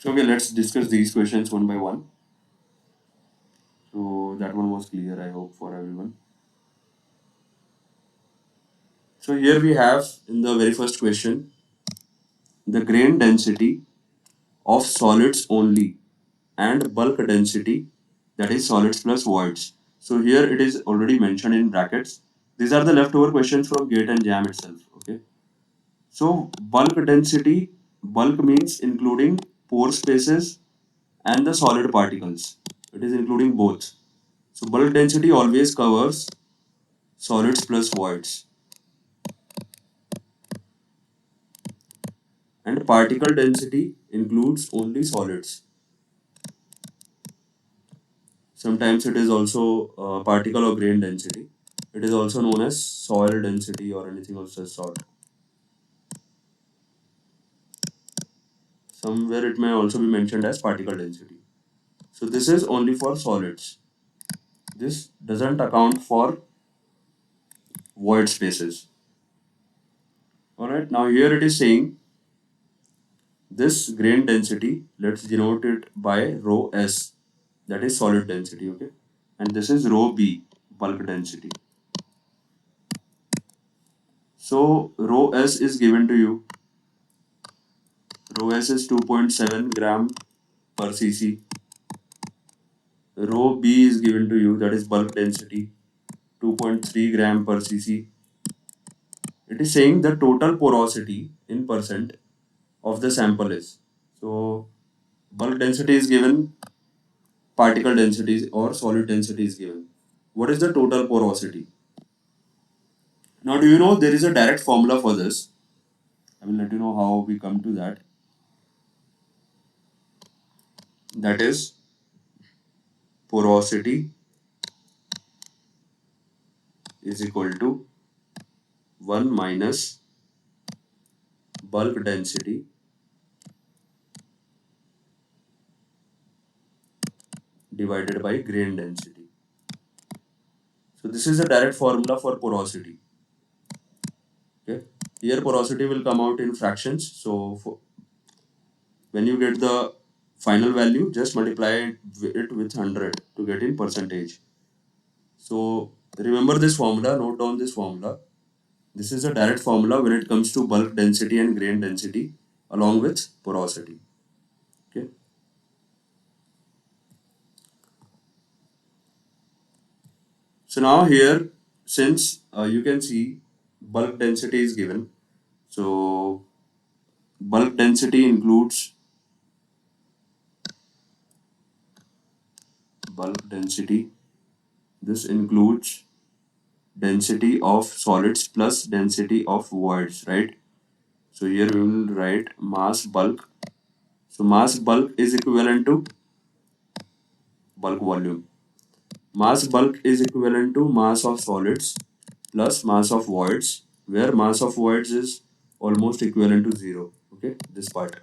So okay, let's discuss these questions one by one. So that one was clear, I hope, for everyone. So here we have in the very first question the grain density of solids only and bulk density, that is solids plus voids. So here it is already mentioned in brackets. These are the leftover questions from GATE and JAM itself. Okay. So bulk density, bulk means including pore spaces and the solid particles. It is including both. So bulk density always covers solids plus voids, and particle density includes only solids. Sometimes it is also particle or grain density. It is also known as soil density or anything of such sort. Somewhere it may also be mentioned as particle density. So this is only for solids. This doesn't account for void spaces. Alright, now here it is saying this grain density, let's denote it by rho S, that is solid density, okay? And this is rho B, bulk density. So rho S is given to you. Rho S is 2.7 gram per cc. Rho B is given to you, that is bulk density, 2.3 gram per cc. It is saying the total porosity in percent of the sample is. So bulk density is given, particle density or solid density is given. What is the total porosity? Now, do you know there is a direct formula for this? I will let you know how we come to that. That is porosity is equal to 1 minus bulk density divided by grain density. So this is a direct formula for porosity. Okay. Here porosity will come out in fractions. So when you get the final value, just multiply it with 100 to get in percentage. So remember this formula, note down this formula. This is a direct formula when it comes to bulk density and grain density along with porosity. Okay. So now here, since you can see bulk density is given, so bulk density includes bulk density. This includes density of solids plus density of voids, right? So here we will write mass bulk. So mass bulk is equivalent to bulk volume. Mass bulk is equivalent to mass of solids plus mass of voids, where mass of voids is almost equivalent to 0. Okay, this part.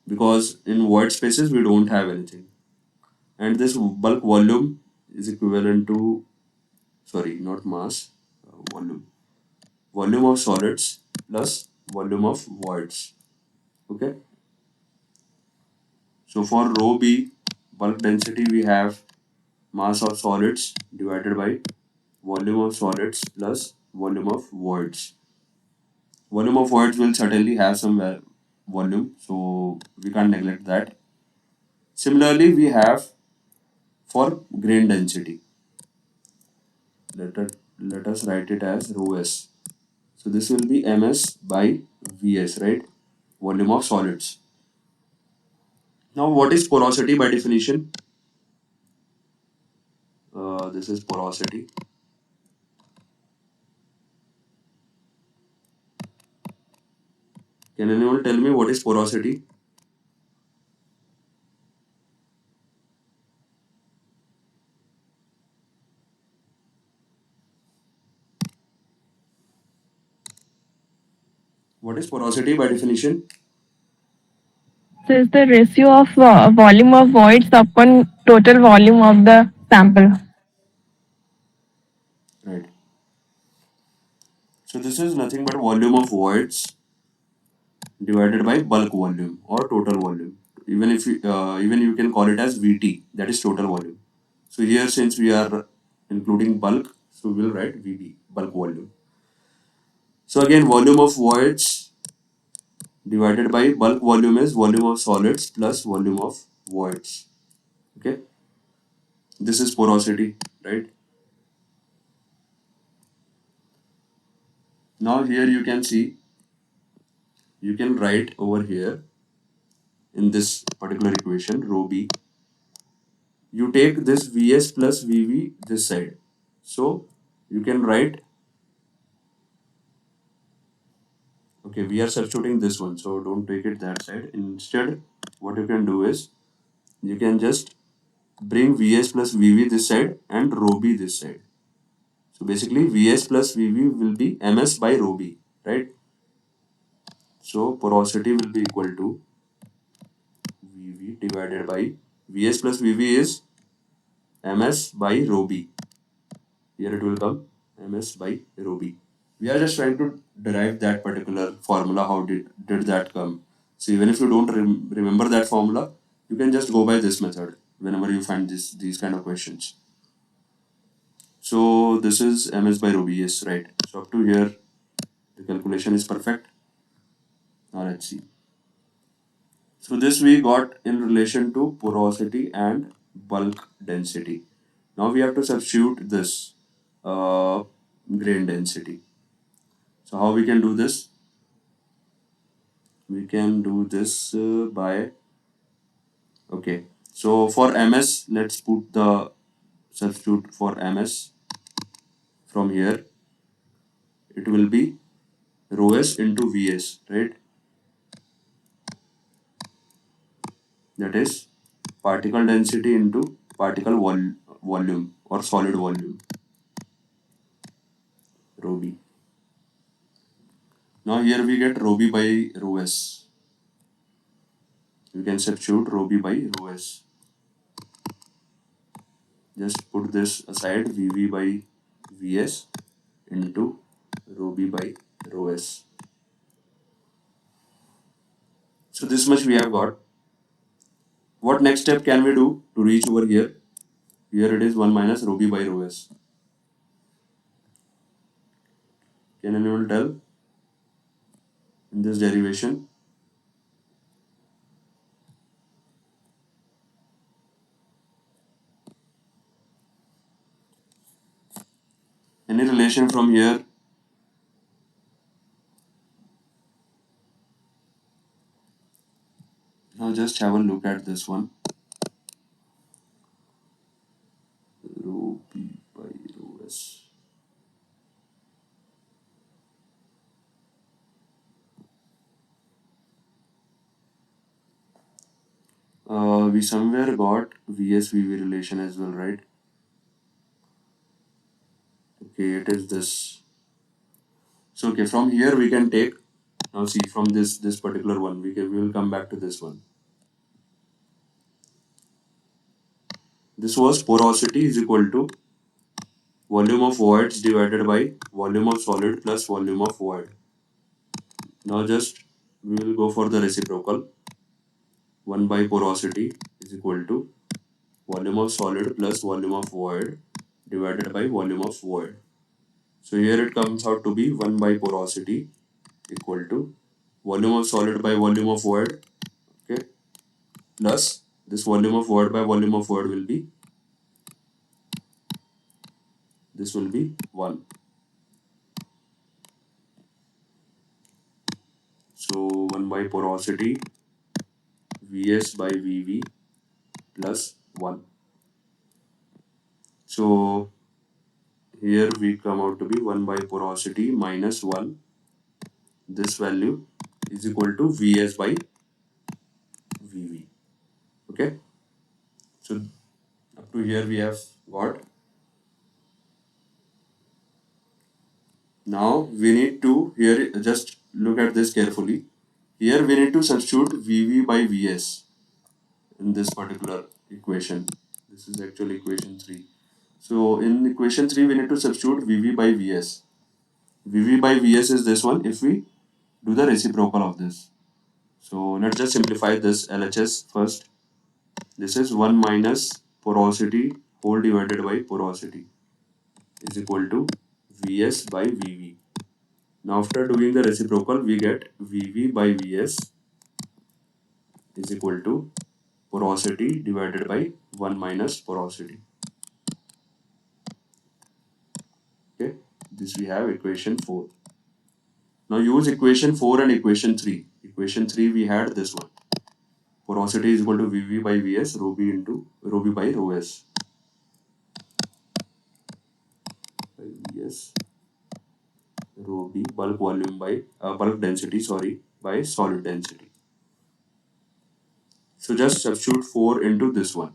Because in void spaces we don't have anything. And this bulk volume is equivalent to, sorry, not mass, volume. Volume of solids plus volume of voids. Okay. So for rho B, bulk density, we have mass of solids divided by volume of solids plus volume of voids. Volume of voids will certainly have some volume, so we can't neglect that. Similarly, we have for grain density. Let us write it as rho S. So this will be ms by vs, right? Volume of solids. Now, what is porosity by definition? This is porosity. Can anyone tell me what is porosity? What is porosity by definition? So is the ratio of volume of voids upon total volume of the sample. Right. So this is nothing but volume of voids divided by bulk volume or total volume. even if even you can call it as VT, that is total volume. So here, since we are including bulk, so we'll write VB, bulk volume. So again, volume of voids divided by bulk volume is volume of solids plus volume of voids. Okay, this is porosity, right? Now here you can see, you can write over here in this particular equation, rho B, you take this Vs plus Vv this side. So you can write, okay, we are substituting this one, so don't take it that side. Instead, what you can do is, you can just bring Vs plus Vv this side and rho B this side. So basically, Vs plus Vv will be Ms by rho B, right? So porosity will be equal to Vv divided by Vs plus Vv is Ms by rho B. Here it will come Ms by rho B. We are just trying to derive that particular formula. How did that come? So even if you don't remember that formula, you can just go by this method whenever you find these kind of questions. So this is Ms by rho B, yes, right. So up to here, the calculation is perfect. Now let's see. So this we got in relation to porosity and bulk density. Now we have to substitute this grain density. So how we can do this? We can do this by, okay. So for ms, let's put the substitute for ms from here. It will be rho s into vs, right? That is particle density into particle volume or solid volume, rho b. Now here we get rho b by rho s. We can substitute rho b by rho s. Just put this aside, Vv by Vs into rho b by rho s. So this much we have got. What next step can we do to reach over here? Here it is 1 minus rho b by rho s. Can anyone tell in this derivation? Any relation from here? Now just have a look at this one. Rho b by rho s. We somewhere got VS-VV relation as well, right? Okay, it is this. So okay, from here we can take, now see, from this particular one, we will come back to this one. This was porosity is equal to volume of voids divided by volume of solid plus volume of void. Now just we will go for the reciprocal. 1 by porosity is equal to volume of solid plus volume of void divided by volume of void. So here it comes out to be 1 by porosity equal to volume of solid by volume of void, okay, plus this volume of void by volume of void will be, this will be 1. So 1 by porosity Vs by Vv plus 1. So here we come out to be 1 by porosity minus 1. This value is equal to Vs by Vv. Okay. So up to here we have got. Now we need to, here just look at this carefully. Here we need to substitute Vv by Vs in this particular equation. This is actually equation 3. So in equation 3 we need to substitute Vv by Vs. Vv by Vs is this one if we do the reciprocal of this. So let's just simplify this LHS first. This is 1 minus porosity whole divided by porosity is equal to Vs by Vv. Now after doing the reciprocal, we get Vv by Vs is equal to porosity divided by 1 minus porosity. Okay, this we have equation 4. Now use equation 4 and equation 3. Equation 3 we had this one. Porosity is equal to Vv by Vs rho b into rho b by rho s by Vs rho b bulk volume by bulk density, sorry, by solid density. So just substitute 4 into this one.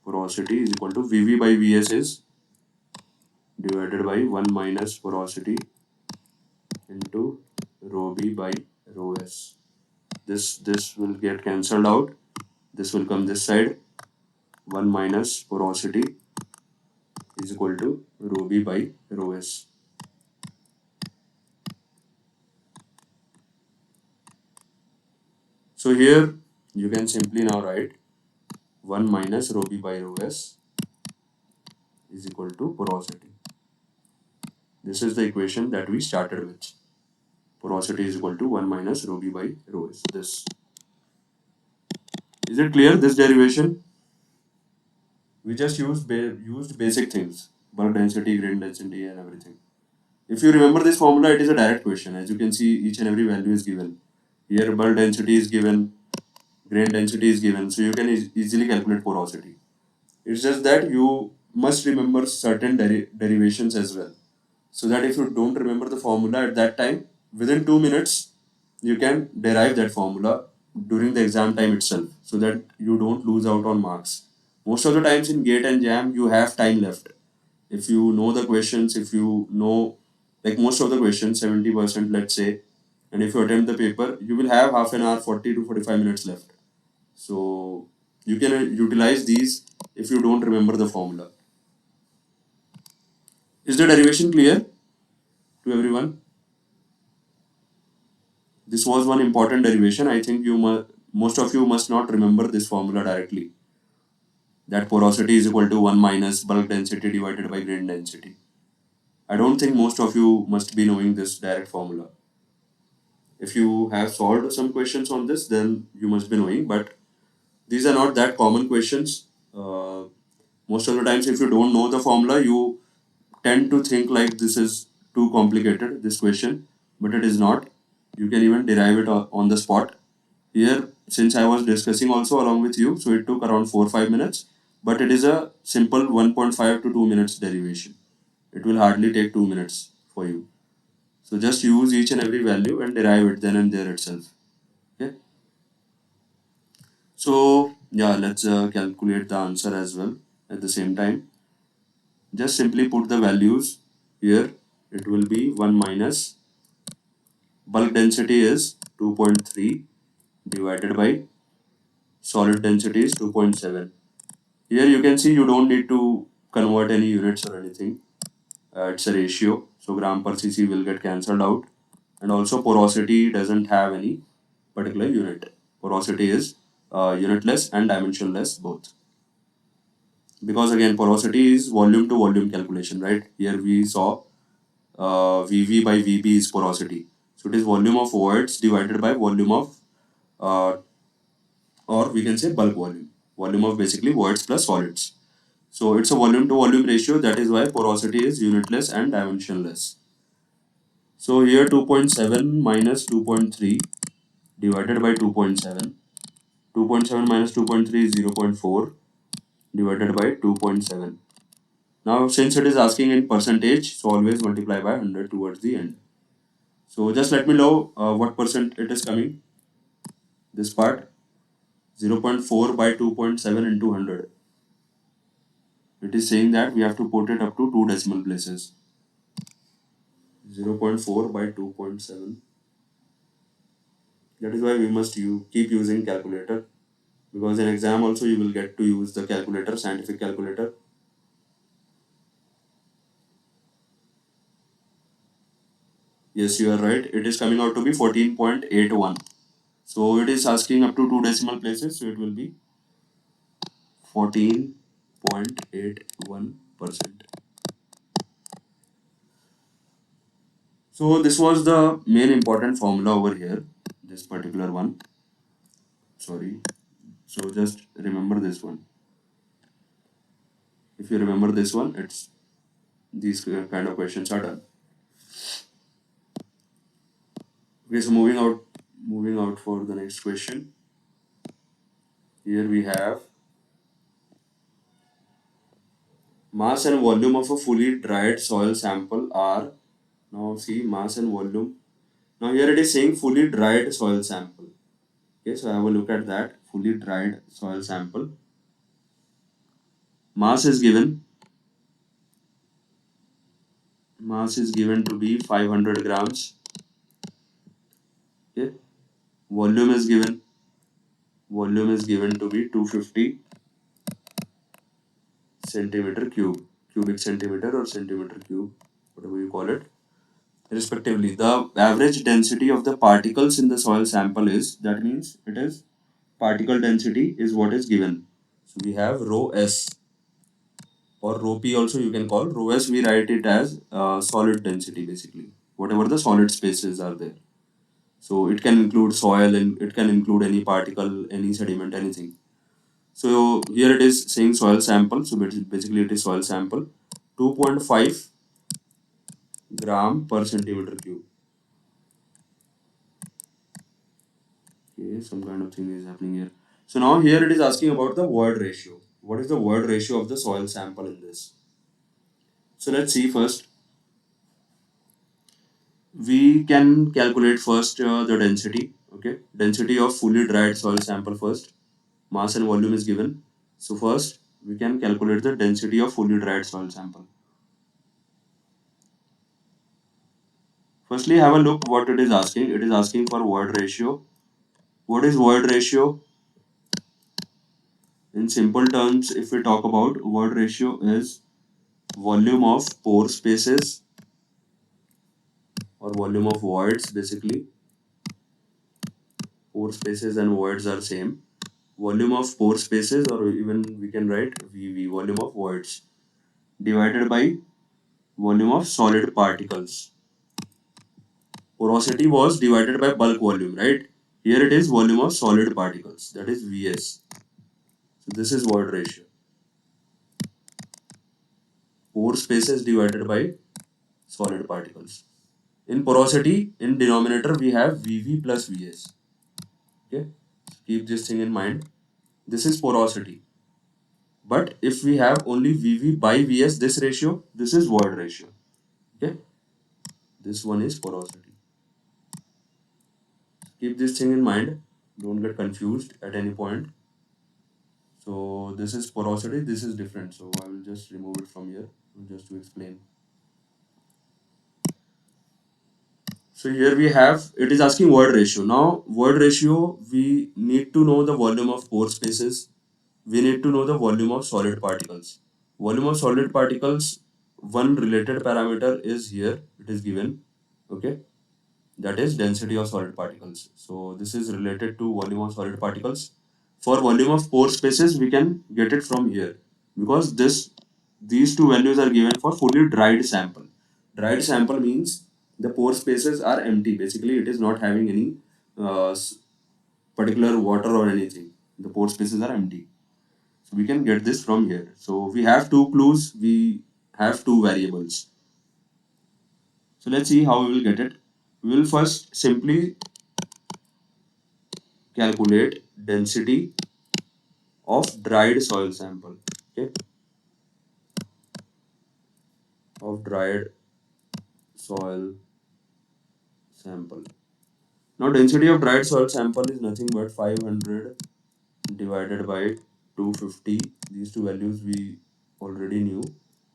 Porosity is equal to Vv by Vs is divided by 1 minus porosity into rho b by rho s. This will get cancelled out. This will come this side. 1 minus porosity is equal to rho b by rho s. So here you can simply now write 1 minus rho b by rho s is equal to porosity. This is the equation that we started with. Porosity is equal to 1 minus rho b by rho s. This. Is it clear, this derivation? We just used basic things. Bulk density, grain density and everything. If you remember this formula, it is a direct question. As you can see, each and every value is given. Here bulk density is given, grain density is given. So you can easily calculate porosity. It's just that you must remember certain derivations as well. So that if you don't remember the formula at that time, within 2 minutes, you can derive that formula during the exam time itself so that you don't lose out on marks. Most of the times in GATE and JAM, you have time left. If you know the questions, if you know, like most of the questions, 70%, let's say, and if you attempt the paper, you will have half an hour, 40 to 45 minutes left. So you can utilize these if you don't remember the formula. Is the derivation clear to everyone? This was one important derivation. I think most of you must not remember this formula directly. That porosity is equal to 1 minus bulk density divided by grain density. I don't think most of you must be knowing this direct formula. If you have solved some questions on this, then you must be knowing, but these are not that common questions. Most of the times, if you don't know the formula, you tend to think like this is too complicated, this question, but it is not. You can even derive it on the spot. Here, since I was discussing also along with you, so it took around 4 or 5 minutes, but it is a simple 1.5 to 2 minutes derivation. It will hardly take 2 minutes for you. So just use each and every value and derive it then and there itself. Okay. So yeah, let's calculate the answer as well at the same time. Just simply put the values here. It will be 1 minus bulk density is 2.3 divided by solid density is 2.7. Here you can see you don't need to convert any units or anything. It's a ratio, so gram per cc will get cancelled out, and also porosity doesn't have any particular unit. Porosity is unitless and dimensionless both. Because again, porosity is volume to volume calculation, right? Here we saw Vv by Vb is porosity. So it is volume of voids divided by volume of, uh, or we can say bulk volume. Volume of basically voids plus solids. So it's a volume to volume ratio. That is why porosity is unitless and dimensionless. So here 2.7 minus 2.3 divided by 2.7. 2.7 minus 2.3 is 0.4 divided by 2.7. Now since it is asking in percentage, so always multiply by 100 towards the end. So just let me know what percent it is coming. This part 0.4 by 2.7 into 100. It is saying that we have to put it up to 2 decimal places. 0.4 by 2.7. That is why we must keep using calculator, because in exam also you will get to use the calculator, scientific calculator. Yes, you are right. It is coming out to be 14.81. So it is asking up to 2 decimal places, so it will be 14.81%. So this was the main important formula over here, this particular one. Sorry. So just remember this one. If you remember this one, it's these kind of questions are done. Okay, so moving out for the next question. Here we have mass and volume of a fully dried soil sample are, now see mass and volume. Now here it is saying fully dried soil sample. Okay, so have a look at that fully dried soil sample. Mass is given. Mass is given to be 500 grams. Okay, volume is given. Volume is given to be 250 centimeter cube, cubic centimeter or centimeter cube, whatever you call it, respectively. The average density of the particles in the soil sample is, that means it is particle density is what is given. So we have rho s or rho p also you can call. Rho s we write it as solid density basically, whatever the solid spaces are there. So it can include soil and it can include any particle, any sediment, anything. So here it is saying soil sample. So basically it is soil sample 2.5 gram per centimeter cube. Okay, some kind of thing is happening here. So now here it is asking about the void ratio. What is the void ratio of the soil sample in this? So let's see first. We can calculate first the density. Okay, density of fully dried soil sample first. Mass and volume is given. So first we can calculate the density of fully dried soil sample. Firstly, have a look what it is asking. It is asking for void ratio. What is void ratio? In simple terms, if we talk about void ratio is volume of pore spaces or volume of voids basically. Pore spaces and voids are same. Volume of pore spaces, or even we can write VV, volume of voids, divided by volume of solid particles. Porosity was divided by bulk volume, right? Here it is volume of solid particles, that is Vs. So this is void ratio. Pore spaces divided by solid particles. In porosity, in denominator we have Vv plus Vs. Okay, keep this thing in mind. This is porosity. But if we have only Vv by Vs, this ratio, this is void ratio. Okay, this one is porosity. Keep this thing in mind. Don't get confused at any point. So this is porosity, this is different. So I will just remove it from here just to explain. So here we have, it is asking void ratio. Now void ratio, we need to know the volume of pore spaces. We need to know the volume of solid particles. Volume of solid particles, one related parameter is here, it is given. Okay, that is density of solid particles. So this is related to volume of solid particles. For volume of pore spaces, we can get it from here because these two values are given for fully dried sample. Dried sample means the pore spaces are empty. Basically, it is not having any particular water or anything. The pore spaces are empty. So we can get this from here. So we have two clues. We have two variables. So let's see how we will get it. We will first simply calculate density of dried soil sample. Okay, of dried soil sample. Now density of dried soil sample is nothing but 500 divided by 250. These two values we already knew.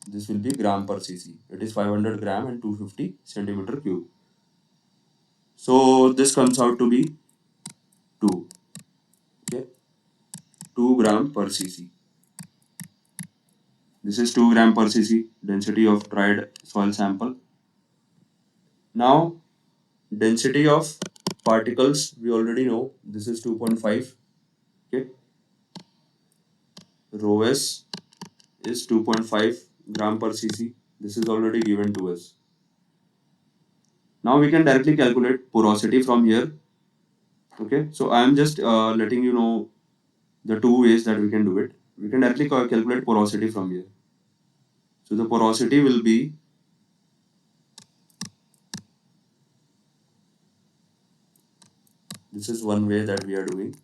This will be gram per cc. It is 500 gram and 250 centimeter cube. So this comes out to be 2. Okay, 2 gram per cc. This is 2 gram per cc density of dried soil sample. Now density of particles, we already know this is 2.5. Okay, rho s is 2.5 gram per cc. This is already given to us. Now we can directly calculate porosity from here. Okay, so I am just letting you know the two ways that we can do it. We can directly calculate porosity from here. So the porosity will be, this is one way that we are doing.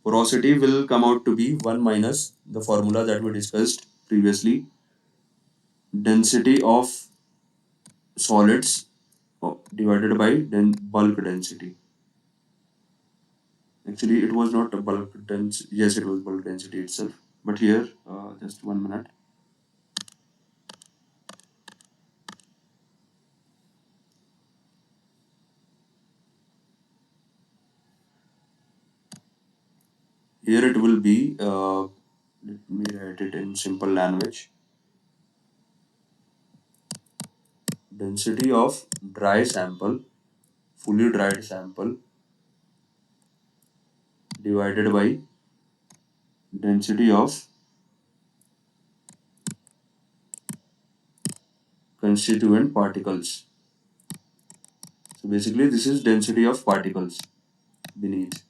Porosity will come out to be 1 minus the formula that we discussed previously, density of solids divided by bulk density. Actually, it was not a bulk density. Yes, it was bulk density itself. But here, just 1 minute. Here it will be, let me write it in simple language. Density of dry sample, fully dried sample, divided by density of constituent particles. So basically, this is density of particles beneath.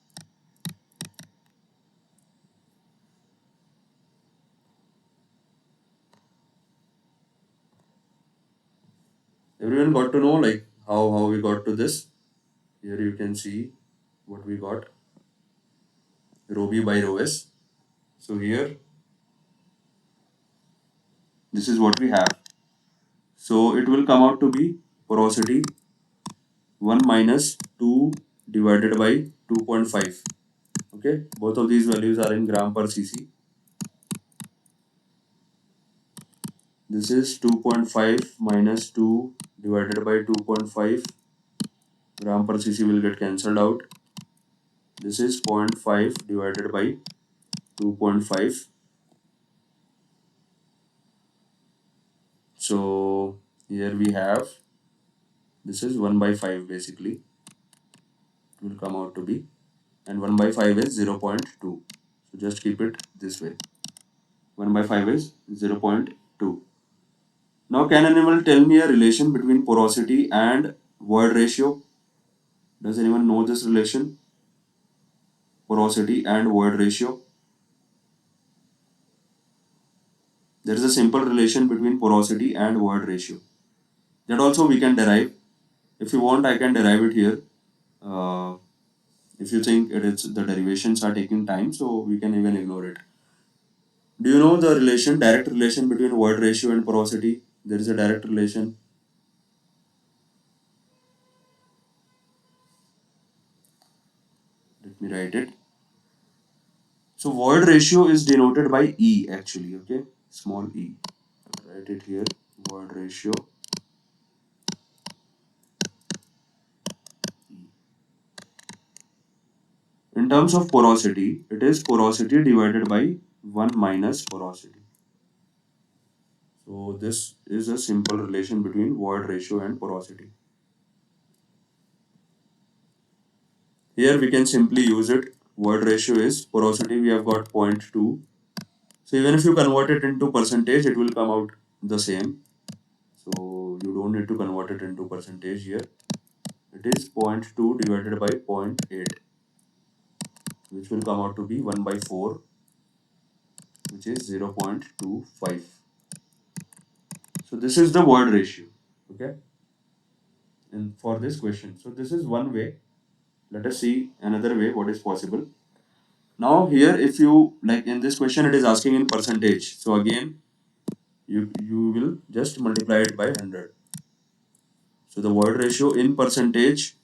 Everyone got to know like how we got to this. Here you can see what we got, rho b by rho s. So here, this is what we have. So it will come out to be porosity 1 minus 2 divided by 2.5. Okay, both of these values are in gram per cc. This is 2.5 minus 2 divided by 2.5. Gram per cc will get cancelled out. This is 0.5 divided by 2.5. So here we have, this is 1 by 5 basically. It will come out to be, and 1 by 5 is 0.2. So just keep it this way. 1 by 5 is 0.2. Now can anyone tell me a relation between porosity and void ratio? Does anyone know this relation? Porosity and void ratio. There is a simple relation between porosity and void ratio. That also we can derive. If you want, I can derive it here. If you think it is, the derivations are taking time, so we can even ignore it. Do you know the relation, direct relation between void ratio and porosity? There is a direct relation. Let me write it. So void ratio is denoted by E actually, okay? Small e. Write it here. Void ratio. In terms of porosity, it is porosity divided by 1 minus porosity. So this is a simple relation between void ratio and porosity. Here we can simply use it. Void ratio is porosity, we have got 0.2. So even if you convert it into percentage, it will come out the same. So you don't need to convert it into percentage here. It is 0.2 divided by 0.8, which will come out to be 1 by 4, which is 0.25. So this is the void ratio, okay, and for this question. So this is one way. Let us see another way what is possible. Now here, if you like in this question, it is asking in percentage. So again, you will just multiply it by 100. So the void ratio in percentage,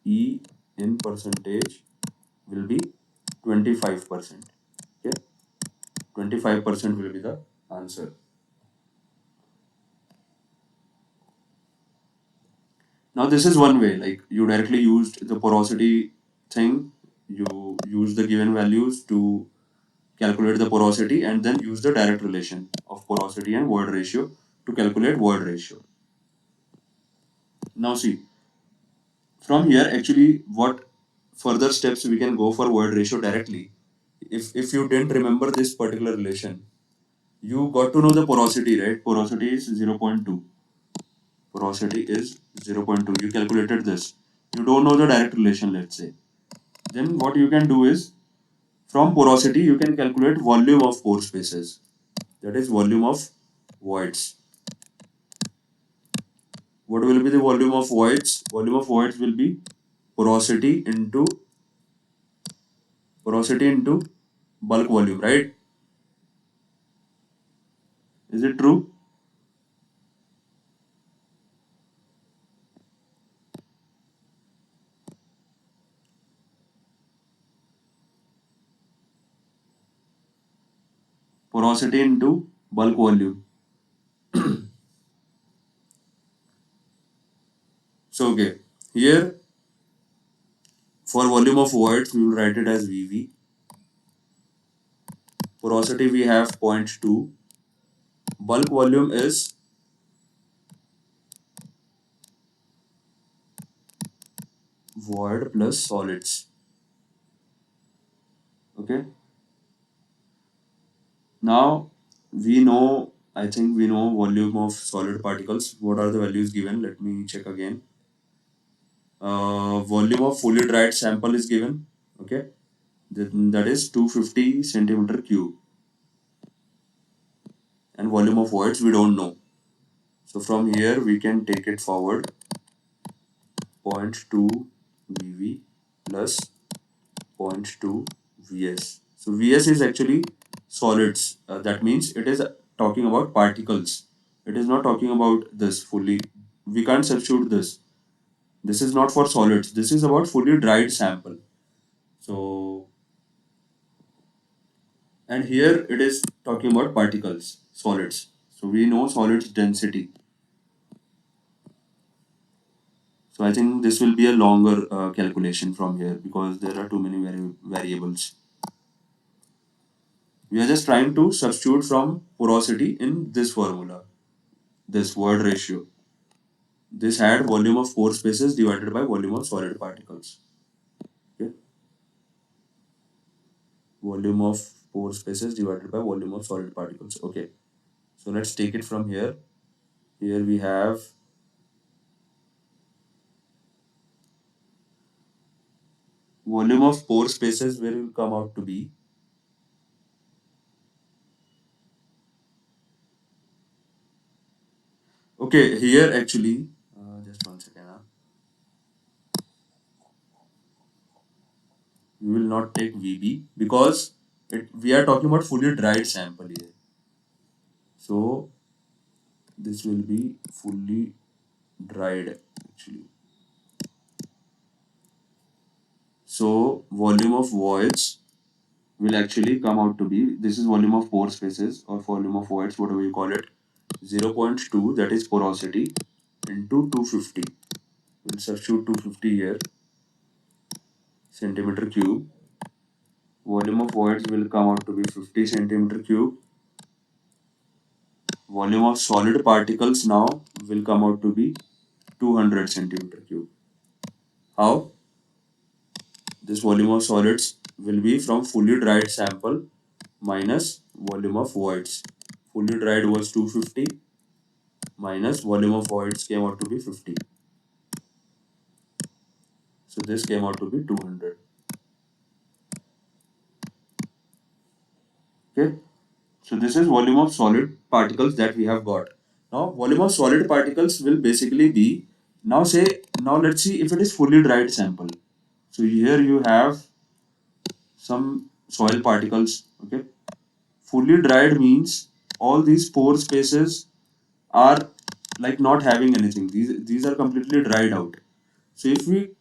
E in percentage will be 25%. Okay, 25% will be the answer. Now this is one way, like you directly used the porosity thing. You use the given values to calculate the porosity and then use the direct relation of porosity and void ratio to calculate void ratio. Now see, From here, actually, what further steps we can go for void ratio directly. If you didn't remember this particular relation, you got to know the porosity, right? Porosity is 0.2. Porosity is 0.2. You calculated this. You don't know the direct relation, let's say. Then what you can do is, from porosity, you can calculate volume of pore spaces. That is volume of voids. What will be the volume of voids? Volume of voids will be porosity into bulk volume, right? Is it true? Porosity into bulk volume. So okay, here for volume of voids we will write it as VV. Porosity we have zero point 0.2. Bulk volume is void plus solids. Okay. Now we know, I think we know volume of solid particles. What are the values given? Let me check again. Volume of fully dried sample is given. Okay. That is 250 centimeter cube. And volume of voids we don't know. So from here we can take it forward. 0.2 VV plus zero point 0.2 Vs. So Vs is actually solids. That means it is talking about particles. It is not talking about this fully. We can't substitute this. This is not for solids. This is about fully dried sample. So, and here it is talking about particles, solids. So we know solids density. So I think this will be a longer calculation from here because there are too many variables. We are just trying to substitute from porosity in this formula, this word ratio. This had volume of pore spaces divided by volume of solid particles. Okay. Volume of pore spaces divided by volume of solid particles. Okay. So let's take it from here. Here we have volume of pore spaces will come out to be, okay, here actually, just one second. We will not take VB because we are talking about fully dried sample here. So this will be fully dried actually. So volume of voids will actually come out to be, this is volume of pore spaces or volume of voids, whatever you call it, 0.2, that is porosity, into 250. We'll substitute 250 here, centimeter cube. Volume of voids will come out to be 50 centimeter cube. Volume of solid particles now will come out to be 200 centimeter cube. How? This volume of solids will be from fully dried sample minus volume of voids. Fully dried was 250 minus volume of voids came out to be 50. So this came out to be 200. Okay. So this is volume of solid particles that we have got. Now volume of solid particles will basically be, now let's see if it is fully dried sample. So here you have some soil particles. Okay. Fully dried means all these pore spaces are like not having anything. These are completely dried out. So if we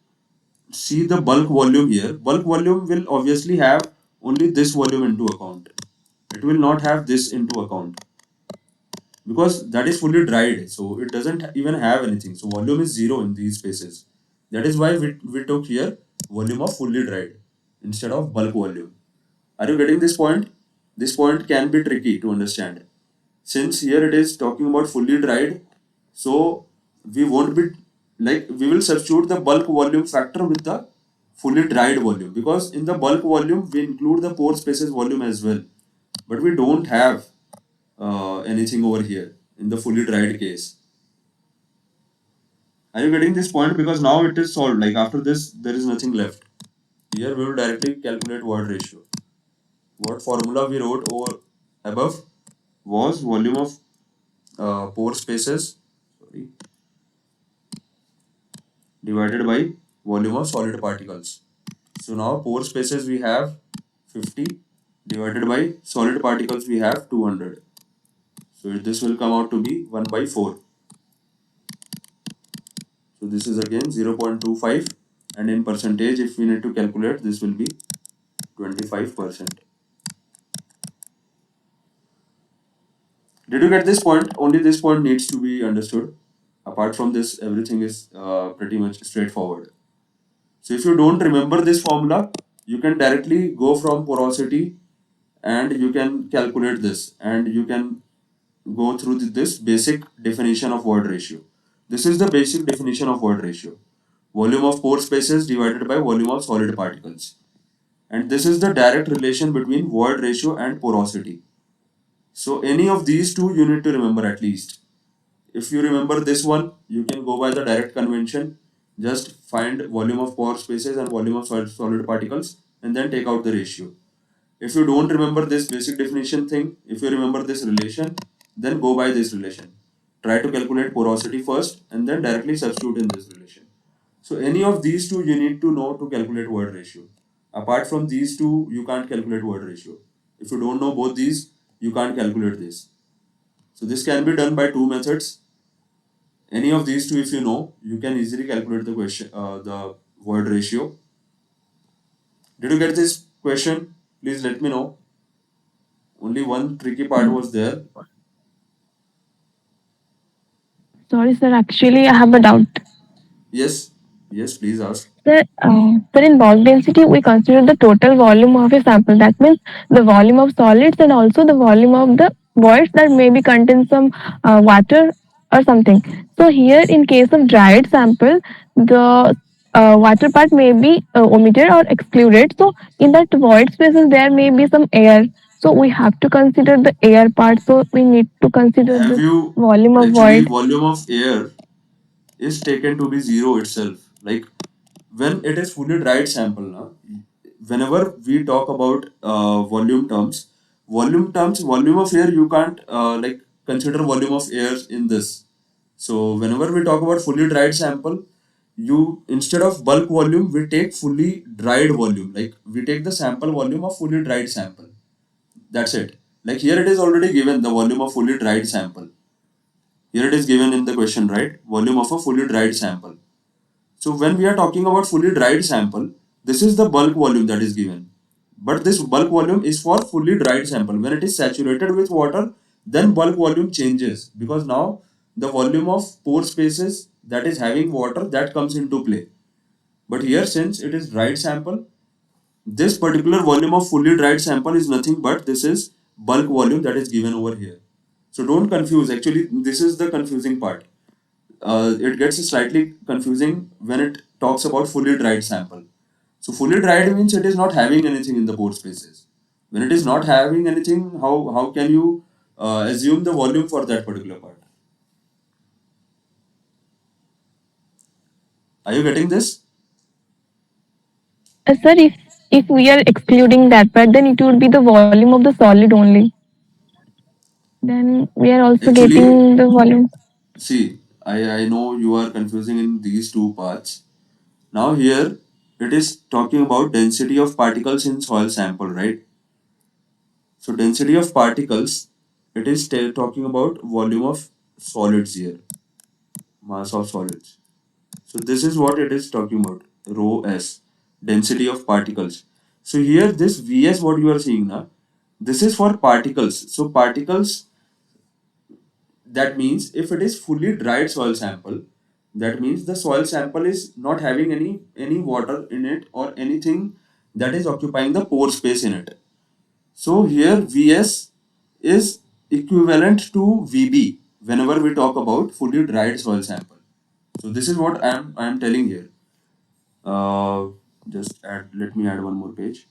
see the bulk volume here, bulk volume will obviously have only this volume into account. It will not have this into account because that is fully dried. So it doesn't even have anything. So volume is zero in these spaces. That is why we took here volume of fully dried instead of bulk volume. Are you getting this point? This point can be tricky to understand. Since here it is talking about fully dried, so we won't be like we will substitute the bulk volume factor with the fully dried volume, because in the bulk volume we include the pore spaces volume as well, but we don't have anything over here in the fully dried case. Are you getting this point? Because now it is solved. Like after this, there is nothing left. Here we will directly calculate void ratio. What formula we wrote over above was volume of pore spaces, sorry, divided by volume of solid particles. So now pore spaces we have 50 divided by solid particles we have 200. So this will come out to be 1 by 4. So this is again 0.25, and in percentage if we need to calculate, this will be 25%. Did you get this point? Only this point needs to be understood. Apart from this, everything is pretty much straightforward. So if you don't remember this formula, you can directly go from porosity and you can calculate this, and you can go through this basic definition of void ratio. This is the basic definition of void ratio. Volume of pore spaces divided by volume of solid particles. And this is the direct relation between void ratio and porosity. So any of these two you need to remember at least. If you remember this one, you can go by the direct convention. Just find volume of pore spaces and volume of solid particles and then take out the ratio. If you don't remember this basic definition thing, if you remember this relation, then go by this relation. Try to calculate porosity first and then directly substitute in this relation. So any of these two you need to know to calculate void ratio. Apart from these two, you can't calculate void ratio. If you don't know both these, you can't calculate this. So this can be done by two methods. Any of these two, if you know, you can easily calculate the void ratio. Did you get this question? Please let me know. Only one tricky part was there. Sorry, sir. Actually, I have a doubt. Yes, yes, please ask. Sir, in bulk density, we consider the total volume of a sample. That means the volume of solids and also the volume of the voids that maybe contain some water or something. So here, in case of dried sample, the water part may be omitted or excluded. So in that void spaces, there may be some air. So we have to consider the air part. So we need to consider Have the you volume of actually void. volume of air is taken to be zero itself? Like when it is fully dried sample, na, whenever we talk about volume of air, you can't like consider volume of air in this. So whenever we talk about fully dried sample, you instead of bulk volume, we take fully dried volume. Like we take the sample volume of fully dried sample. That's it. Like here it is already given the volume of fully dried sample. Here it is given in the question, right? Volume of a fully dried sample. So when we are talking about fully dried sample, this is the bulk volume that is given. But this bulk volume is for fully dried sample. When it is saturated with water, then bulk volume changes, because now the volume of pore spaces that is having water, that comes into play. But here, since it is dried sample, this particular volume of fully dried sample is nothing but this is bulk volume that is given over here. So don't confuse. Actually, this is the confusing part. It gets slightly confusing when it talks about fully dried sample. So fully dried means it is not having anything in the pore spaces. When it is not having anything, how can you assume the volume for that particular part? Are you getting this? Sir, if we are excluding that part, then it would be the volume of the solid only. Then we are also Actually, getting the volume. see, I know you are confusing in these two parts. Now here it is talking about density of particles in soil sample, right? So density of particles, it is talking about volume of solids here, mass of solids. So this is what it is talking about, rho s, density of particles. So here this Vs what you are seeing now, this is for particles. So particles, that means if it is fully dried soil sample, that means the soil sample is not having any water in it or anything that is occupying the pore space in it. So here Vs is equivalent to Vb whenever we talk about fully dried soil sample. So this is what I'm telling here. Uh, just add. Let me add one more page.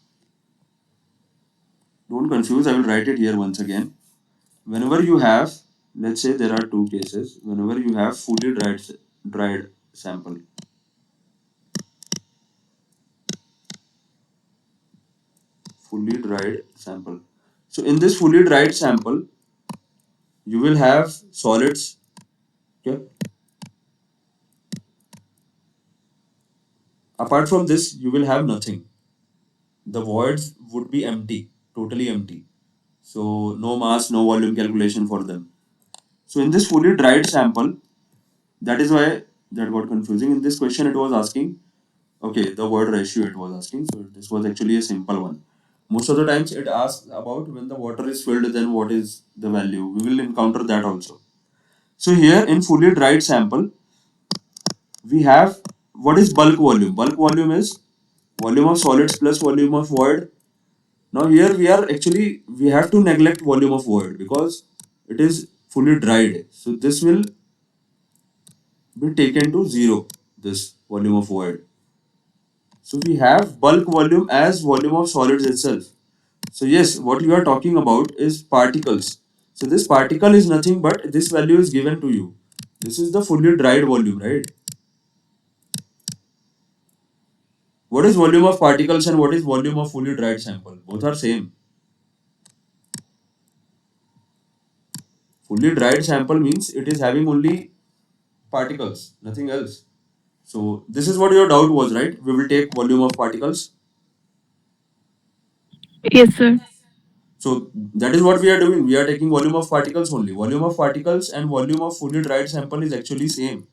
Don't confuse. I will write it here once again. Whenever you have, let's say there are two cases. Whenever you have fully dried sample, fully dried sample. So in this fully dried sample, you will have solids. Okay. Apart from this, you will have nothing. The voids would be empty, totally empty. So no mass, no volume calculation for them. So in this fully dried sample, that is why that got confusing. In this question, it was asking, okay, the word ratio it was asking. So this was actually a simple one. Most of the times it asks about when the water is filled, then what is the value. We will encounter that also. So here in fully dried sample, we have what is bulk volume. Bulk volume is volume of solids plus volume of void. Now here we have to neglect volume of void because it is fully dried. So this will be taken to zero, this volume of void. So we have bulk volume as volume of solids itself. So yes, what you are talking about is particles. So this particle is nothing but this value is given to you. This is the fully dried volume, right? What is volume of particles and what is volume of fully dried sample? Both are same. Fully dried sample means it is having only particles, nothing else. So this is what your doubt was, right? We will take volume of particles. Yes, sir. So that is what we are doing. We are taking volume of particles only. Volume of particles and volume of fully dried sample is actually same.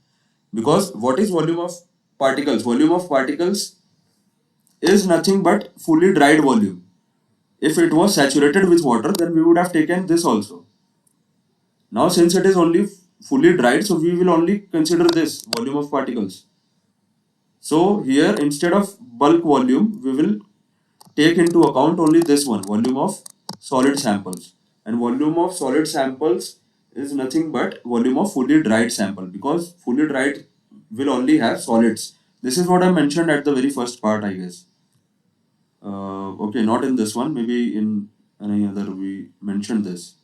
Because what is volume of particles? Volume of particles is nothing but fully dried volume. If it was saturated with water, then we would have taken this also. Now since it is only fully dried, so we will only consider this volume of particles. So here instead of bulk volume, we will take into account only this one, volume of solid samples. And volume of solid samples is nothing but volume of fully dried sample because fully dried will only have solids. This is what I mentioned at the very first part, I guess. Okay, not in this one, maybe in any other we mentioned this.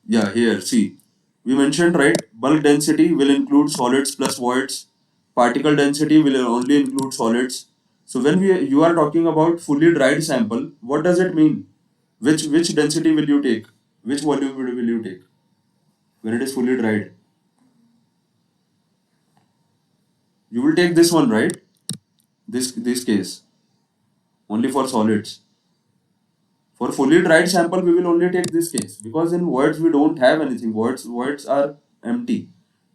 Yeah, here, see. We mentioned, right, bulk density will include solids plus voids. Particle density will only include solids. So when you are talking about fully dried sample, what does it mean? Which density will you take? Which volume will you take when it is fully dried? You will take this one, right? This case only for solids. For fully dried sample, we will only take this case because in voids we don't have anything. Voids are empty.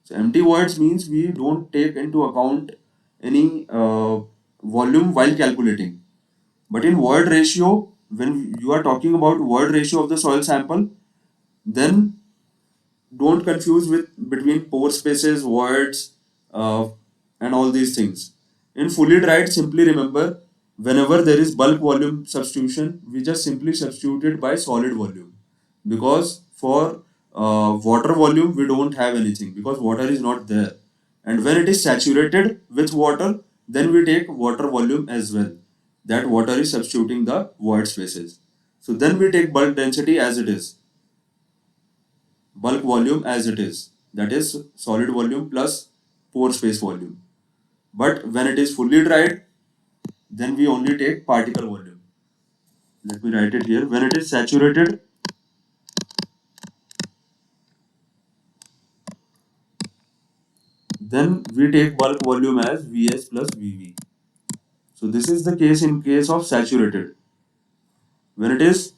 So empty voids means we don't take into account any volume while calculating. But in void ratio, when you are talking about void ratio of the soil sample, then don't confuse with between pore spaces, voids, and all these things. In fully dried, simply remember whenever there is bulk volume substitution, we just simply substitute it by solid volume because for water volume we don't have anything because water is not there. And when it is saturated with water, then we take water volume as well. That water is substituting the void spaces. So then we take bulk density as it is, bulk volume as it is, that is solid volume plus pore space volume. But when it is fully dried, then we only take particle volume. Let me write it here. When it is saturated, then we take bulk volume as Vs plus Vv. So this is the case in case of saturated. When it is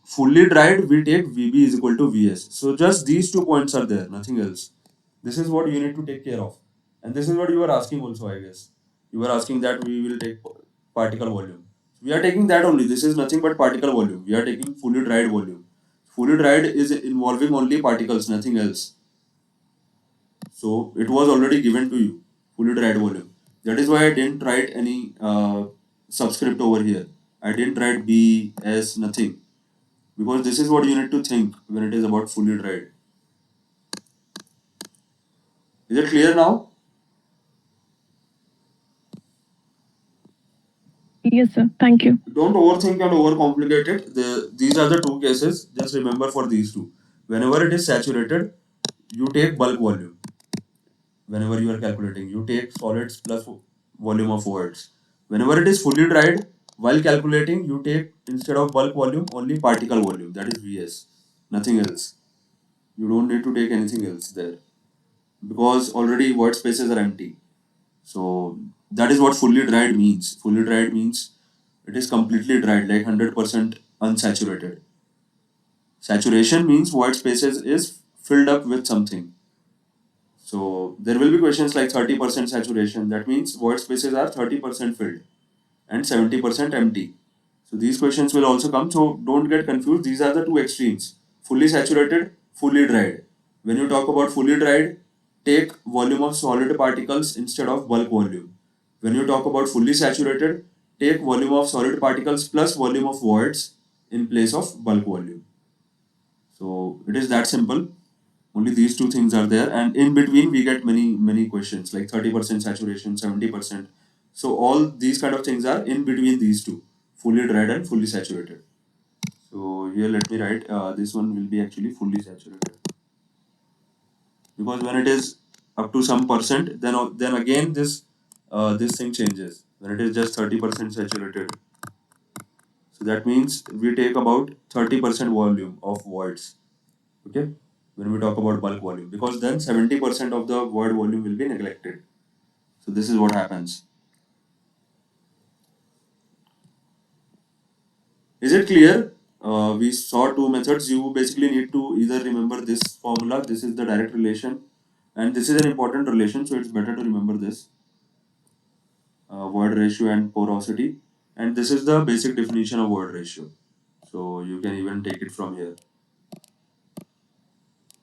fully dried, we take Vb is equal to Vs. So just these 2 points are there, nothing else. This is what you need to take care of. And this is what you are asking also, I guess. You were asking that we will take particle volume. We are taking that only. This is nothing but particle volume. We are taking fully dried volume. Fully dried is involving only particles, nothing else. So it was already given to you, fully dried volume. That is why I didn't write any subscript over here. I didn't write B, S, nothing. Because this is what you need to think when it is about fully dried. Is it clear now? Yes, sir. Thank you. Don't overthink and overcomplicate it. These are the two cases. Just remember for these two. Whenever it is saturated, you take bulk volume. Whenever you are calculating, you take solids plus volume of voids. Whenever it is fully dried, while calculating, you take instead of bulk volume only particle volume. That is Vs. Nothing else. You don't need to take anything else there because already void spaces are empty. So that is what fully dried means. Fully dried means it is completely dried, like 100% unsaturated. Saturation means void spaces is filled up with something. So there will be questions like 30% saturation. That means void spaces are 30% filled and 70% empty. So these questions will also come. So don't get confused. These are the two extremes: fully saturated, fully dried. When you talk about fully dried, take volume of solid particles instead of bulk volume. When you talk about fully saturated, take volume of solid particles plus volume of voids in place of bulk volume. So it is that simple. Only these two things are there, and in between we get many questions like 30% saturation, 70%. So all these kind of things are in between these two, fully dried and fully saturated. So here let me write this one will be actually fully saturated because when it is up to some percent, then again this thing changes. When it is just 30% saturated, so that means we take about 30% volume of voids. Okay, when we talk about bulk volume, because then 70% of the void volume will be neglected. So this is what happens. Is it clear? We saw two methods. You basically need to either remember this formula. This is the direct relation, and this is an important relation, so it's better to remember this void ratio and porosity. And this is the basic definition of void ratio. So you can even take it from here.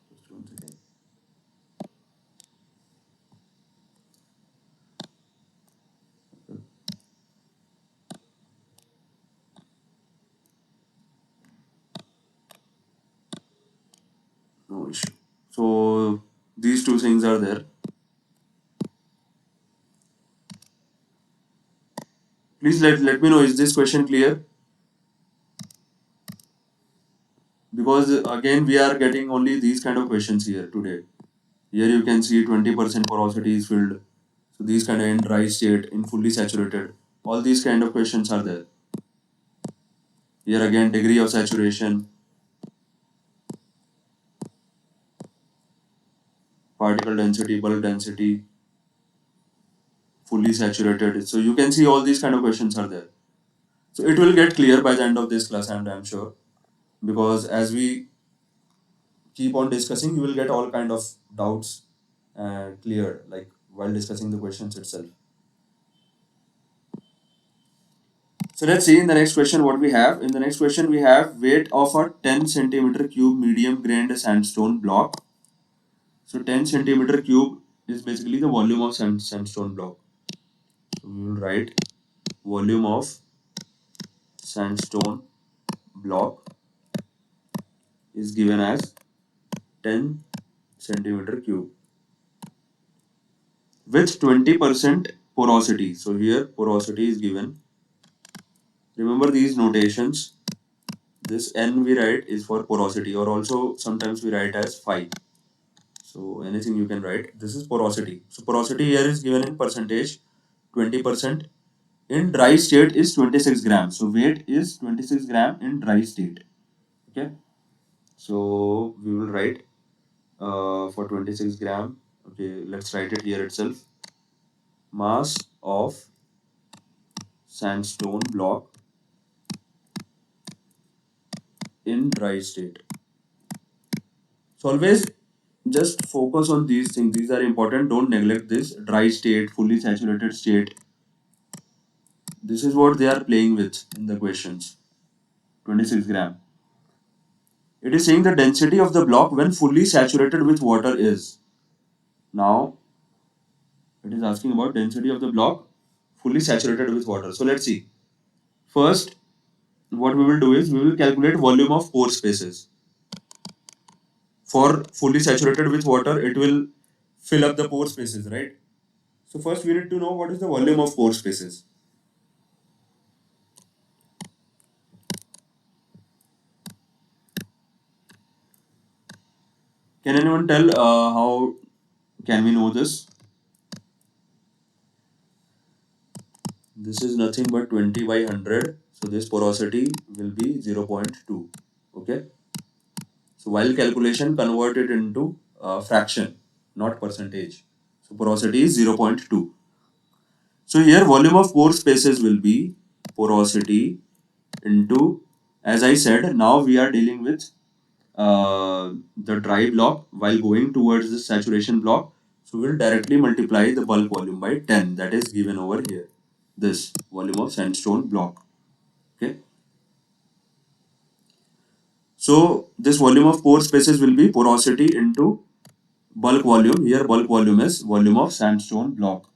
Just one second. No issue. So these two things are there. Please let me know, is this question clear? Because again we are getting only these kind of questions here today. Here you can see 20% porosity is filled. So these kind of in dry state, in fully saturated, all these kind of questions are there. Here again degree of saturation, particle density, bulk density, fully saturated. So you can see all these kind of questions are there. So it will get clear by the end of this class, and I'm sure, because as we keep on discussing, you will get all kind of doubts cleared, like while discussing the questions itself. So let's see in the next question what we have. In the next question, we have weight of a 10 centimeter cube medium grained sandstone block. So 10 centimeter cube is basically the volume of sandstone block. So we will write volume of sandstone block is given as 10 centimeter cube with 20% porosity. So here porosity is given. Remember these notations. This N we write is for porosity, or also sometimes we write as phi. So anything you can write. This is porosity. So porosity here is given in percentage, 20%. In dry state is 26 grams. So weight is 26 gram in dry state. Okay. So we will write for 26 gram. Okay, let's write it here itself. Mass of sandstone block in dry state. So always just focus on these things. These are important. Don't neglect this. Dry state, fully saturated state. This is what they are playing with in the questions. 26 gram. It is saying the density of the block when fully saturated with water is. Now, it is asking about density of the block fully saturated with water. So let's see. First, what we will do is we will calculate volume of pore spaces. For fully saturated with water, it will fill up the pore spaces, right? So first we need to know what is the volume of pore spaces. Can anyone tell how can we know this? This is nothing but 20 by 100. So this porosity will be 0.2. Okay. So while calculation, convert it into fraction, not percentage. So porosity is 0.2. So here volume of pore spaces will be porosity into, as I said, now we are dealing with the dry block while going towards the saturation block. So we'll directly multiply the bulk volume by 10, that is given over here. This volume of sandstone block. Okay. So this volume of pore spaces will be porosity into bulk volume. Here bulk volume is volume of sandstone block.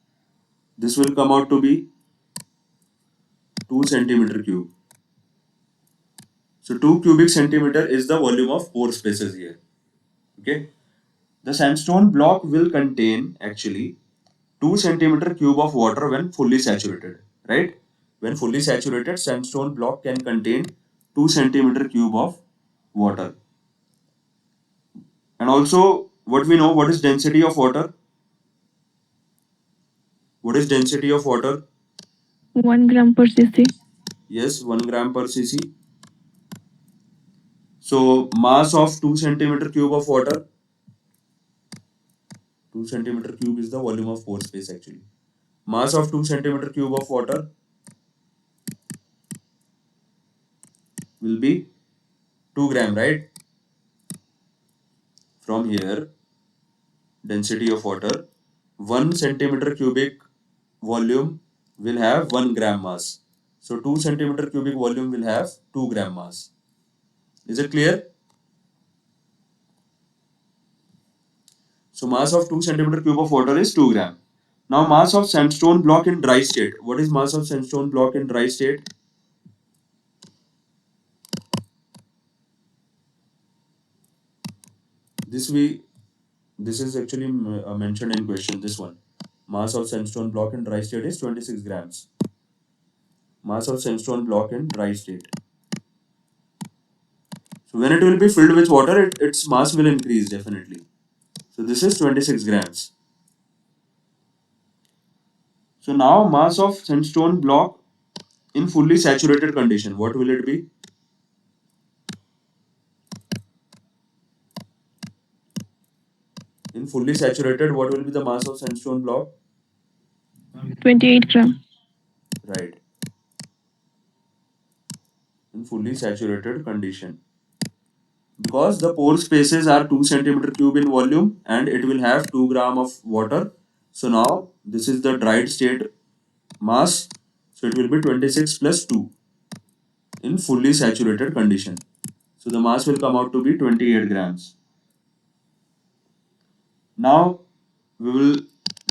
This will come out to be 2 centimeter cube. So 2 cubic centimeter is the volume of pore spaces here. Okay. The sandstone block will contain actually 2 centimeter cube of water when fully saturated. Right? When fully saturated, sandstone block can contain 2 centimeter cube of water. And also, what we know, what is density of water? What is density of water? 1 gram per cc. Yes, 1 gram per cc. So mass of 2 centimeter cube of water. 2 centimeter cube is the volume of pore space actually. Mass of 2 centimeter cube of water will be 2 gram, right? From here, density of water, 1 centimeter cubic volume will have 1 gram mass. So 2 centimeter cubic volume will have 2 gram mass. Is it clear? So mass of 2 centimeter cube of water is 2 gram. Now mass of sandstone block in dry state. What is mass of sandstone block in dry state? This we this is actually mentioned in question. This one, mass of sandstone block in dry state is 26 grams. Mass of sandstone block in dry state. So when it will be filled with water, its mass will increase definitely. So this is 26 grams. So now mass of sandstone block in fully saturated condition, what will it be? In fully saturated, what will be the mass of sandstone block? 28 gram. Right. In fully saturated condition. Because the pore spaces are 2 centimeter cube in volume and it will have 2 gram of water. So now this is the dried state mass. So it will be 26 plus 2 in fully saturated condition. So the mass will come out to be 28 grams. Now we will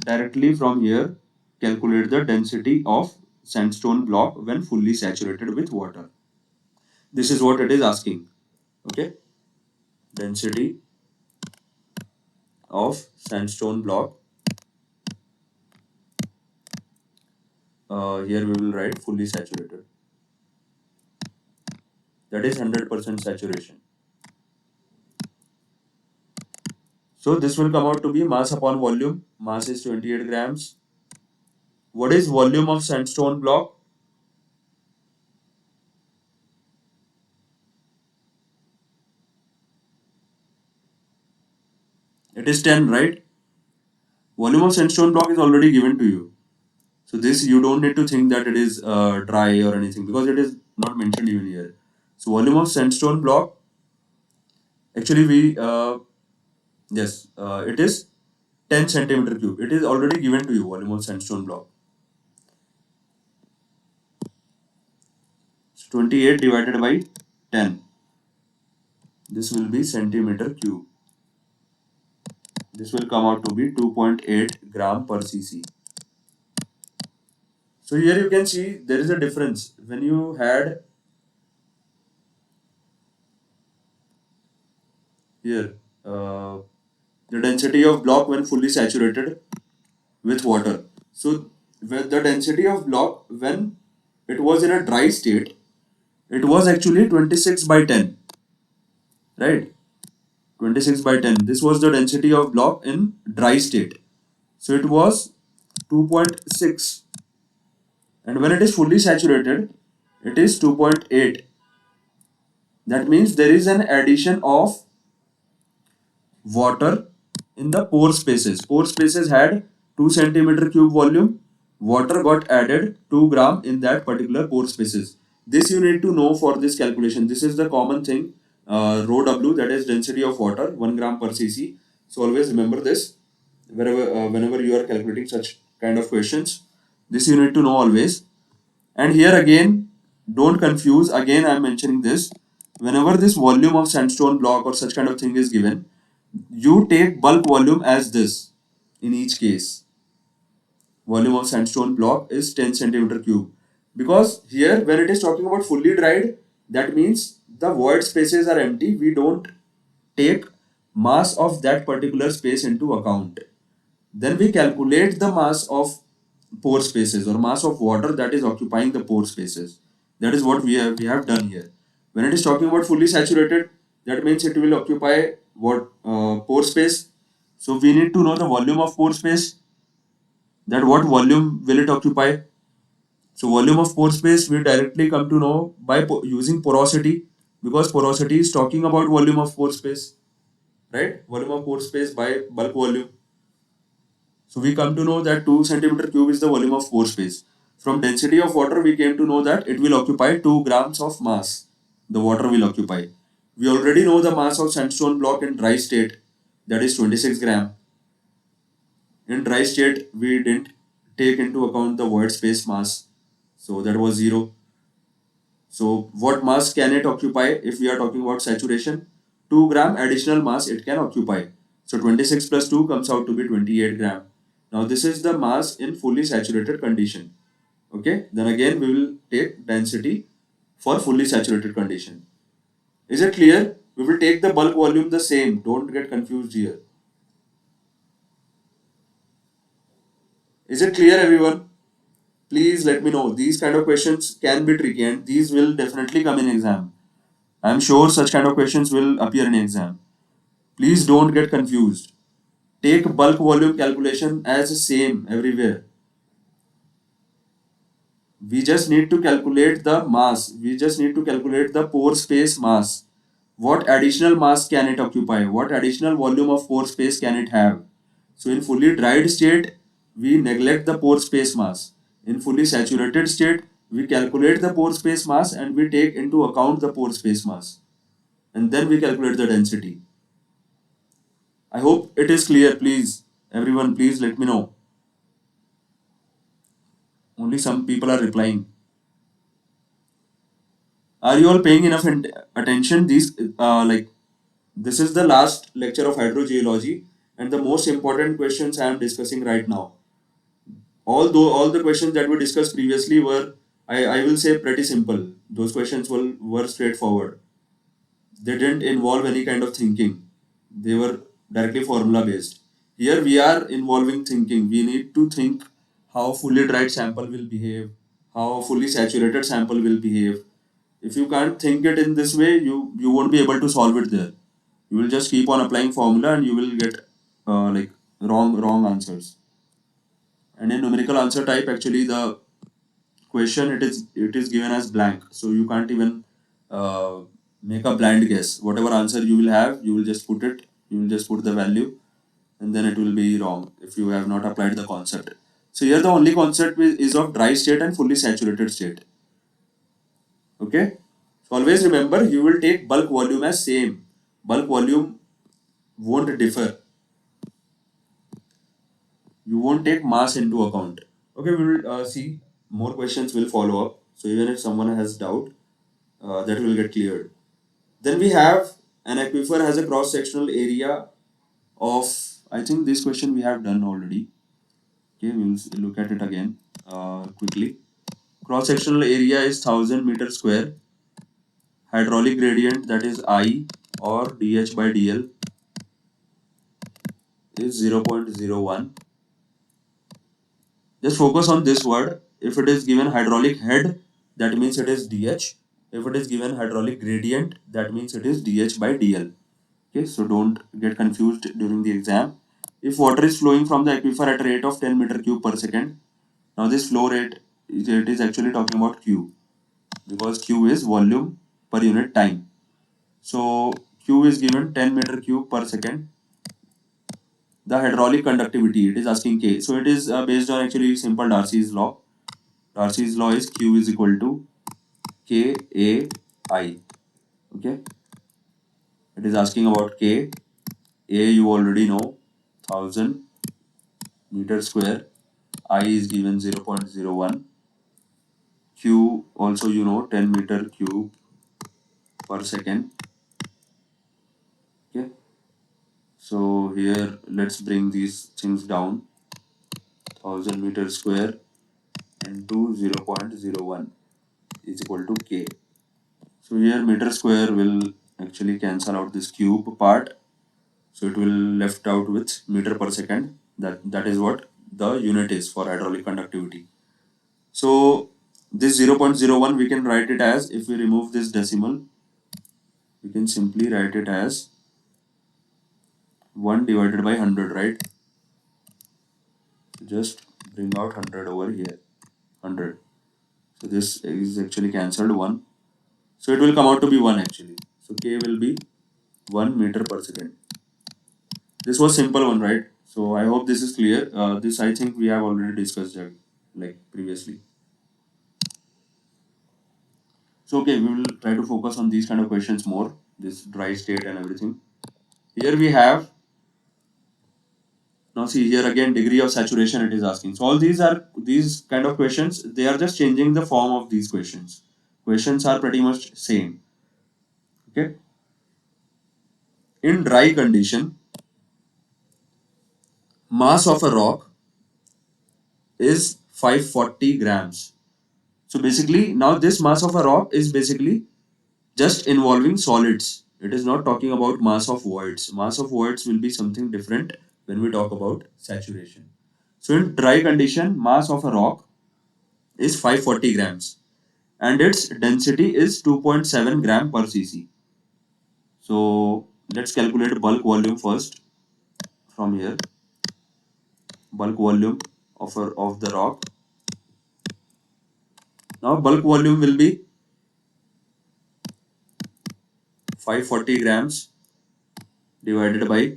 directly from here calculate the density of sandstone block when fully saturated with water. This is what it is asking. Okay. Density of sandstone block. Here we will write fully saturated. That is 100% saturation. So this will come out to be mass upon volume. Mass is 28 grams. What is volume of sandstone block? It is 10, right? Volume of sandstone block is already given to you. So this you don't need to think that it is dry or anything because it is not mentioned even here. So volume of sandstone block, actually we yes, it is 10 centimeter cube. It is already given to you volume of sandstone block. So 28 divided by 10. This will be centimeter cube. This will come out to be 2.8 gram per cc. So here you can see there is a difference. When you had here the density of block when fully saturated with water. So the density of block when it was in a dry state, it was actually 26 by 10, right? 26 by 10. This was the density of block in dry state. So it was 2.6, and when it is fully saturated, it is 2.8. That means there is an addition of water in the pore spaces. Pore spaces had 2 centimeter cube volume. Water got added 2 gram in that particular pore spaces. This you need to know for this calculation. This is the common thing. Rho W, that is density of water, 1 gram per cc. So always remember this whenever you are calculating such kind of questions. This you need to know always. And here again, don't confuse. Again, I am mentioning this. Whenever this volume of sandstone block or such kind of thing is given, you take bulk volume as this in each case. Volume of sandstone block is 10 centimeter cube. Because here, when it is talking about fully dried, that means the void spaces are empty. We don't take mass of that particular space into account. Then we calculate the mass of pore spaces or mass of water that is occupying the pore spaces. That is what we have done here. When it is talking about fully saturated, that means it will occupy what pore space. So we need to know the volume of pore space. That what volume will it occupy? So volume of pore space we directly come to know by using porosity, because porosity is talking about volume of pore space, right? Volume of pore space by bulk volume. So we come to know that 2 centimeter cube is the volume of pore space. From density of water, we came to know that it will occupy 2 grams of mass. The water will occupy. We already know the mass of sandstone block in dry state, that is 26 gram. In dry state, we didn't take into account the void space mass, so that was 0. So what mass can it occupy if we are talking about saturation? 2 gram additional mass it can occupy. So 26 plus 2 comes out to be 28 gram. Now this is the mass in fully saturated condition. Okay, then again we will take density for fully saturated condition. Is it clear? We will take the bulk volume the same. Don't get confused here. Is it clear, everyone? Please let me know. These kind of questions can be tricky and these will definitely come in exam. I am sure such kind of questions will appear in exam. Please don't get confused. Take bulk volume calculation as same everywhere. We just need to calculate the mass. We just need to calculate the pore space mass. What additional mass can it occupy? What additional volume of pore space can it have? So in fully dried state, we neglect the pore space mass. In fully saturated state, we calculate the pore space mass and we take into account the pore space mass. And then we calculate the density. I hope it is clear. Please, everyone, please let me know. Only some people are replying. Are you all paying enough attention? This is the last lecture of hydrogeology and the most important questions I am discussing right now. Although all the questions that we discussed previously were, I will say, pretty simple. Those questions were straightforward. They didn't involve any kind of thinking. They were directly formula based. Here we are involving thinking. We need to think how fully dried sample will behave, how fully saturated sample will behave. If you can't think it in this way, you won't be able to solve it there. You will just keep on applying formula and you will get like wrong answers. And in numerical answer type, actually the question it is given as blank, so you can't even make a blind guess. Whatever answer you will have, you will just put it. You will just put the value, and then it will be wrong if you have not applied the concept. So here the only concept is of dry state and fully saturated state. Okay. So always remember, you will take bulk volume as same. Bulk volume won't differ. You won't take mass into account. Okay, we will see more questions will follow up. So even if someone has doubt, that will get cleared. Then we have an aquifer has a cross sectional area of, I think this question we have done already. Okay, we will look at it again quickly. Cross sectional area is 1000 meter square. Hydraulic gradient, that is I or dH by dl. is 0.01. Just focus on this word. If it is given hydraulic head, that means it is dH. If it is given hydraulic gradient, that means it is dH by dL. Okay, so don't get confused during the exam. If water is flowing from the aquifer at a rate of 10 meter cube per second, now this flow rate, it is actually talking about Q, because Q is volume per unit time. So Q is given 10 meter cube per second. The hydraulic conductivity, it is asking K. So it is based on actually simple Darcy's law. Darcy's law is Q is equal to K A I. Okay. It is asking about K. A you already know, 1000 meter square. I is given 0.01. Q also you know, 10 meter cube per second. Okay. So here let's bring these things down. 1000 meter square into 0.01 is equal to K. So here meter square will actually cancel out this cube part. So it will left out with meter per second. That is what the unit is for hydraulic conductivity. So this 0.01 we can write it as, if we remove this decimal, we can simply write it as 1 divided by 100, right? So just bring out 100 over here. 100. So this is actually cancelled 1. So it will come out to be 1 actually. So K will be 1 meter per second. This was simple one, right? So I hope this is clear. This I think we have already discussed that like previously. So okay, we will try to focus on these kind of questions more. This dry state and everything. Here we have, now see here again, degree of saturation it is asking. So all these kind of questions, they are just changing the form of these questions. Questions are pretty much same. Okay. In dry condition, mass of a rock is 540 grams. So basically now this mass of a rock is basically just involving solids. It is not talking about mass of voids. Mass of voids will be something different when we talk about saturation. So in dry condition, mass of a rock is 540 grams and its density is 2.7 gram per cc. So let's calculate bulk volume first from here. Bulk volume of the rock. Now bulk volume will be 540 grams divided by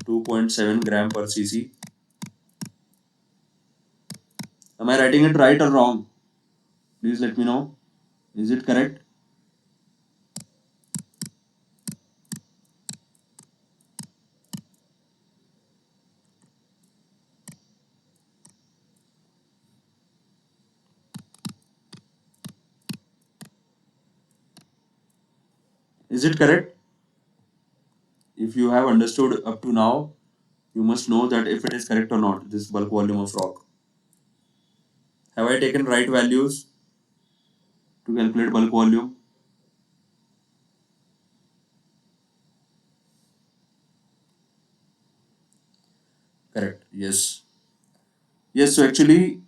2.7 gram per cc. Am I writing it right or wrong? Please let me know. Is it correct? Is it correct? If you have understood up to now, you must know that if it is correct or not, this bulk volume of rock. Have I taken right values to calculate bulk volume? Correct. Yes. Yes, so actually,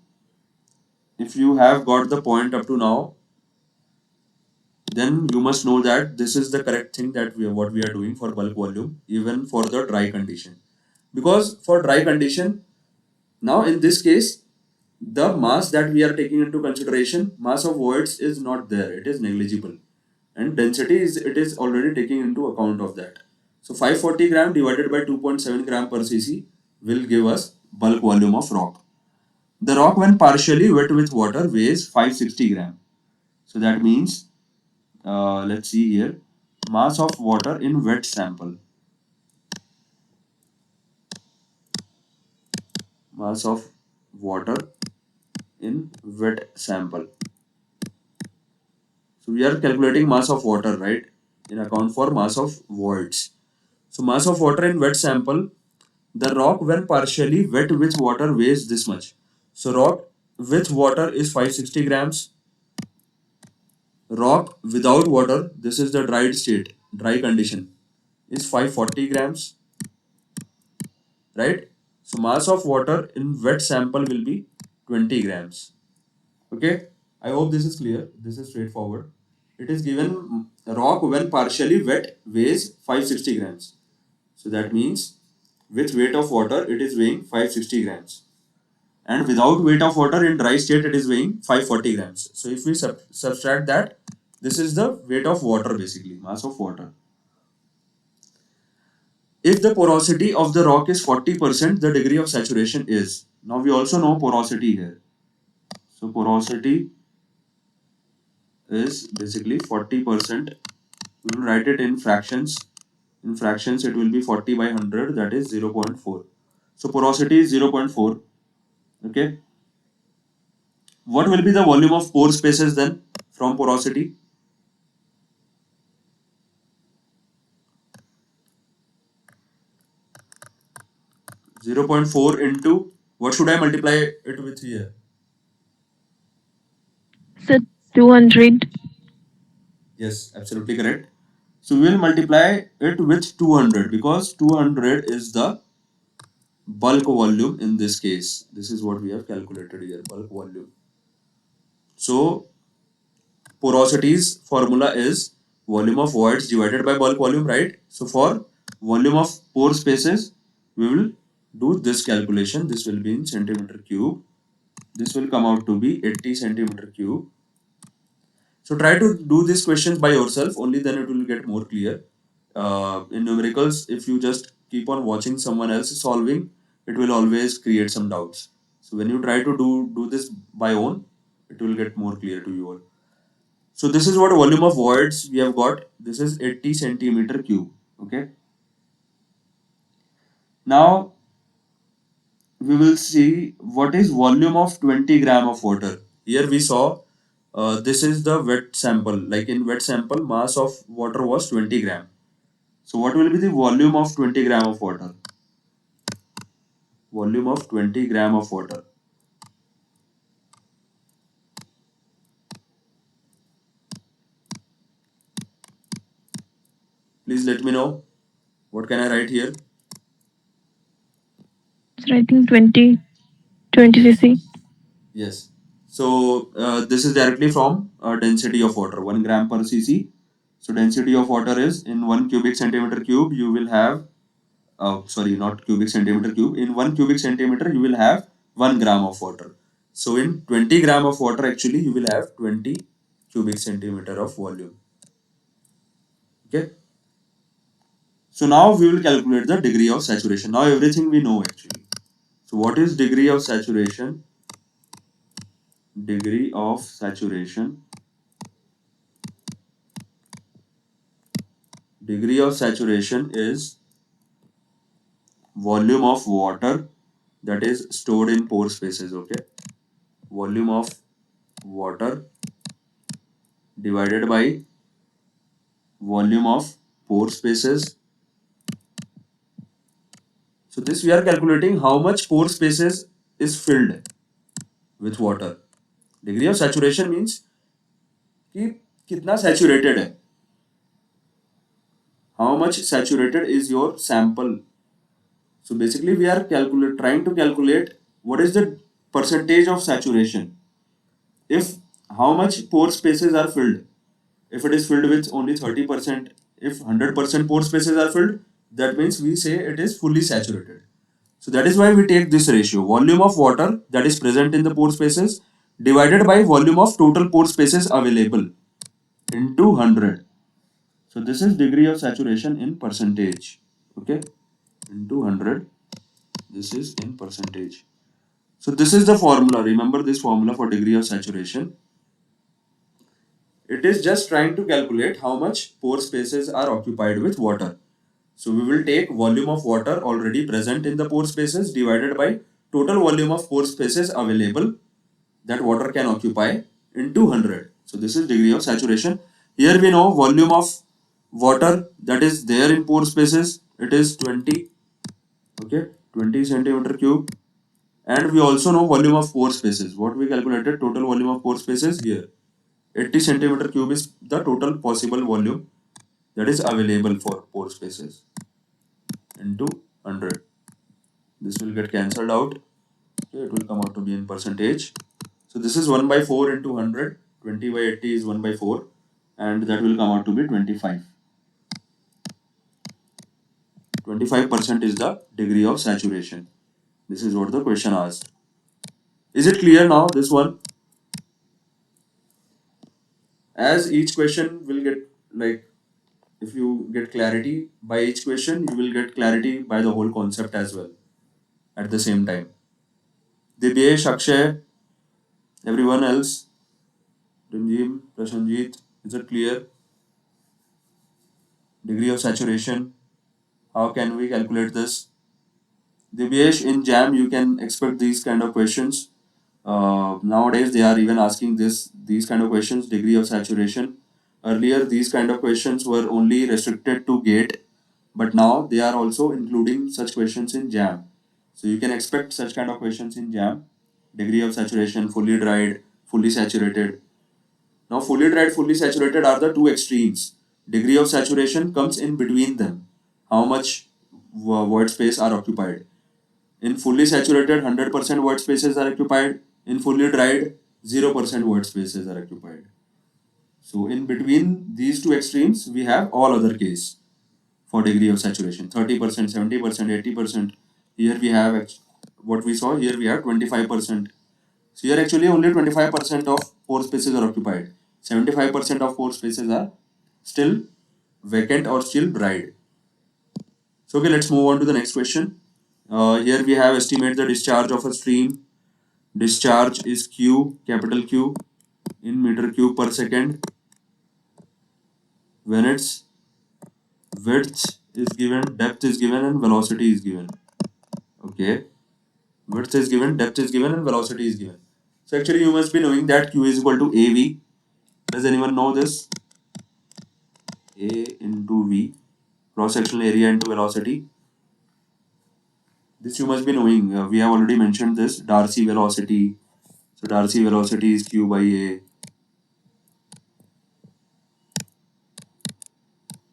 if you have got the point up to now, then you must know that this is the correct thing that what we are doing for bulk volume, even for the dry condition. Because for dry condition, now in this case, the mass that we are taking into consideration, mass of voids is not there, it is negligible. And density is, it is already taking into account of that. So 540 gram divided by 2.7 gram per cc will give us bulk volume of rock. The rock when partially wet with water weighs 560 gram. So that means, let's see here, mass of water in wet sample. Mass of water in wet sample. So we are calculating mass of water, right? In account for mass of voids. So mass of water in wet sample, the rock when partially wet with water weighs this much. So rock with water is 560 grams. Rock without water, this is the dried state, dry condition. is 540 grams, right? So mass of water in wet sample will be 20 grams. Okay, I hope this is clear. This is straightforward. It is given rock when partially wet weighs 560 grams. So that means with weight of water it is weighing 560 grams. And without weight of water in dry state it is weighing 540 grams. So if we subtract that, this is the weight of water basically, mass of water. If the porosity of the rock is 40%, the degree of saturation is. Now we also know porosity here. So porosity is basically 40%. We will write it in fractions. In fractions, it will be 40 by 100, that is 0.4. So porosity is 0.4. Okay. What will be the volume of pore spaces then from porosity? 0.4 into what should I multiply it with here? So 200. Yes, absolutely correct. So we will multiply it with 200 because 200 is the bulk volume in this case. This is what we have calculated here, bulk volume. So porosity's formula is volume of voids divided by bulk volume, right? So for volume of pore spaces, we will do this calculation. This will be in centimeter cube. This will come out to be 80 centimeter cube. So try to do these questions by yourself, only then it will get more clear. In numericals, if you just keep on watching someone else solving, it will always create some doubts. So when you try to do this by own, it will get more clear to you all. So this is what volume of voids we have got. This is 80 centimeter cube. Okay. Now we will see what is volume of 20 gram of water. Here we saw this is the wet sample. Like in wet sample, mass of water was 20 gram. So what will be the volume of 20 gram of water? Volume of 20 gram of water. Please let me know. What can I write here? So I think 20 cc. Yes. So this is directly from density of water, 1 gram per cc. So density of water is in 1 cubic centimeter cube, you will have, sorry, not cubic centimeter cube. In 1 cubic centimeter, you will have 1 gram of water. So in 20 gram of water, actually, you will have 20 cubic centimeter of volume. Okay. So now we will calculate the degree of saturation. Now everything we know actually. So what is degree of saturation? Degree of saturation. Degree of saturation is volume of water that is stored in pore spaces. Okay. Volume of water divided by volume of pore spaces. So this we are calculating how much pore spaces is filled with water. Degree of saturation means कि कितना saturated है. How much saturated is your sample? So basically we are trying to calculate what is the percentage of saturation. If how much pore spaces are filled. If it is filled with only 30%, if 100% pore spaces are filled, that means we say it is fully saturated. So that is why we take this ratio, volume of water that is present in the pore spaces divided by volume of total pore spaces available into 100. So this is degree of saturation in percentage. Okay, into 100. This is in percentage. So this is the formula. Remember this formula for degree of saturation. It is just trying to calculate how much pore spaces are occupied with water. So we will take volume of water already present in the pore spaces divided by total volume of pore spaces available that water can occupy into 100. So this is degree of saturation. Here we know volume of water that is there in pore spaces, it is 20. Okay, 20 centimeter cube. And we also know volume of pore spaces. What we calculated, total volume of pore spaces here. 80 centimeter cube is the total possible volume. that is available for pore spaces into 100. This will get cancelled out. Okay, it will come out to be in percentage. So this is 1 by 4 into 100. 20 by 80 is 1 by 4, and that will come out to be 25. 25% is the degree of saturation. This is what the question asked. Is it clear now, this one? As each question will get, like, if you get clarity by each question, you will get clarity by the whole concept as well at the same time. Divyesh, Akshay, everyone else, Ranjim, Prashanjit, is it clear? Degree of saturation, how can we calculate this? Divyesh, in JAM, you can expect these kind of questions. Nowadays, they are even asking these kind of questions, degree of saturation. Earlier, these kind of questions were only restricted to GATE, but now they are also including such questions in JAM. So you can expect such kind of questions in JAM. Degree of saturation, fully dried, fully saturated. Now, fully dried, fully saturated are the two extremes. Degree of saturation comes in between them. How much void space are occupied? In fully saturated, 100% void spaces are occupied. In fully dried, 0% void spaces are occupied. So, in between these two extremes, we have all other case for degree of saturation, 30%, 70%, 80%. Here we have what we saw here, we have 25%. So, here actually only 25% of pore spaces are occupied. 75% of pore spaces are still vacant or still dried. So, okay, let's move on to the next question. Here we have estimate the discharge of a stream. Discharge is Q, capital Q, in meter cube per second when its width is given, depth is given, and velocity is given. Okay, width is given, depth is given, and velocity is given. So actually, you must be knowing that Q is equal to AV. Does anyone know this? A into V, cross sectional area into velocity. This you must be knowing. We have already mentioned this. Darcy velocity. So Darcy velocity is Q by A.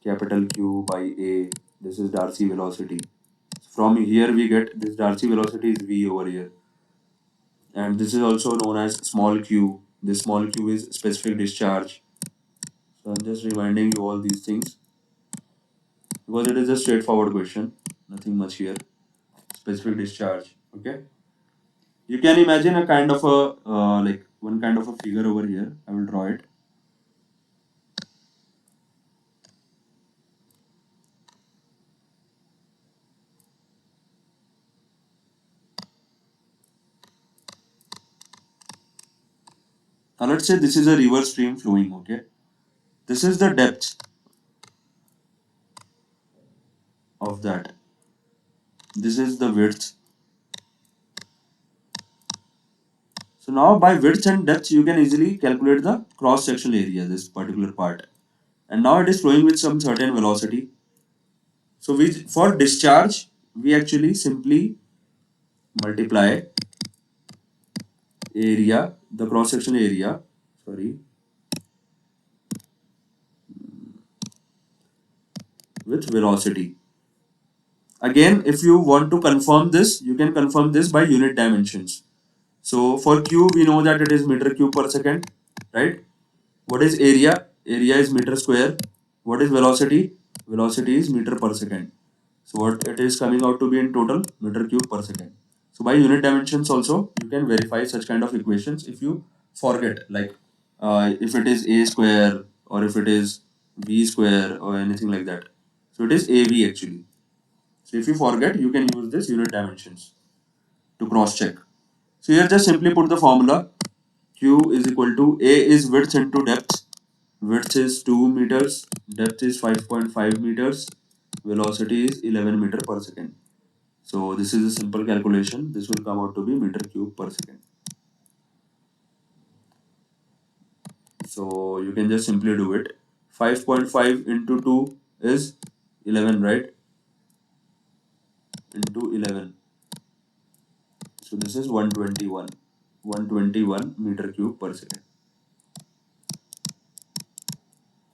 Capital Q by A. This is Darcy velocity. From here we get this Darcy velocity is V over here. And this is also known as small q. This small q is specific discharge. So I'm just reminding you all these things because it is a straightforward question. Nothing much here. Specific discharge. Okay. You can imagine a kind of a like one kind of a figure over here. I will draw it. Now let's say this is a river stream flowing. Okay. This is the depth of that. This is the width. So now by width and depth you can easily calculate the cross sectional area, this particular part. And now it is flowing with some certain velocity. So we, for discharge, we actually simply multiply area, the cross section area, sorry, with velocity. Again, if you want to confirm this, you can confirm this by unit dimensions. So for Q, we know that it is meter cube per second, right? What is area? Area is meter square. What is velocity? Velocity is meter per second. So what it is coming out to be in total? Meter cube per second. So by unit dimensions also, you can verify such kind of equations if you forget, like if it is a square or if it is v square or anything like that. So it is AV actually. So if you forget, you can use this unit dimensions to cross check. So here just simply put the formula. Q is equal to A is width into depth. Width is 2 meters, depth is 5.5 meters, velocity is 11 meter per second. So this is a simple calculation. This will come out to be meter cube per second. So you can just simply do it. 5.5 into 2 is 11, right? Into 11. So this is 121. 121 meter cube per second.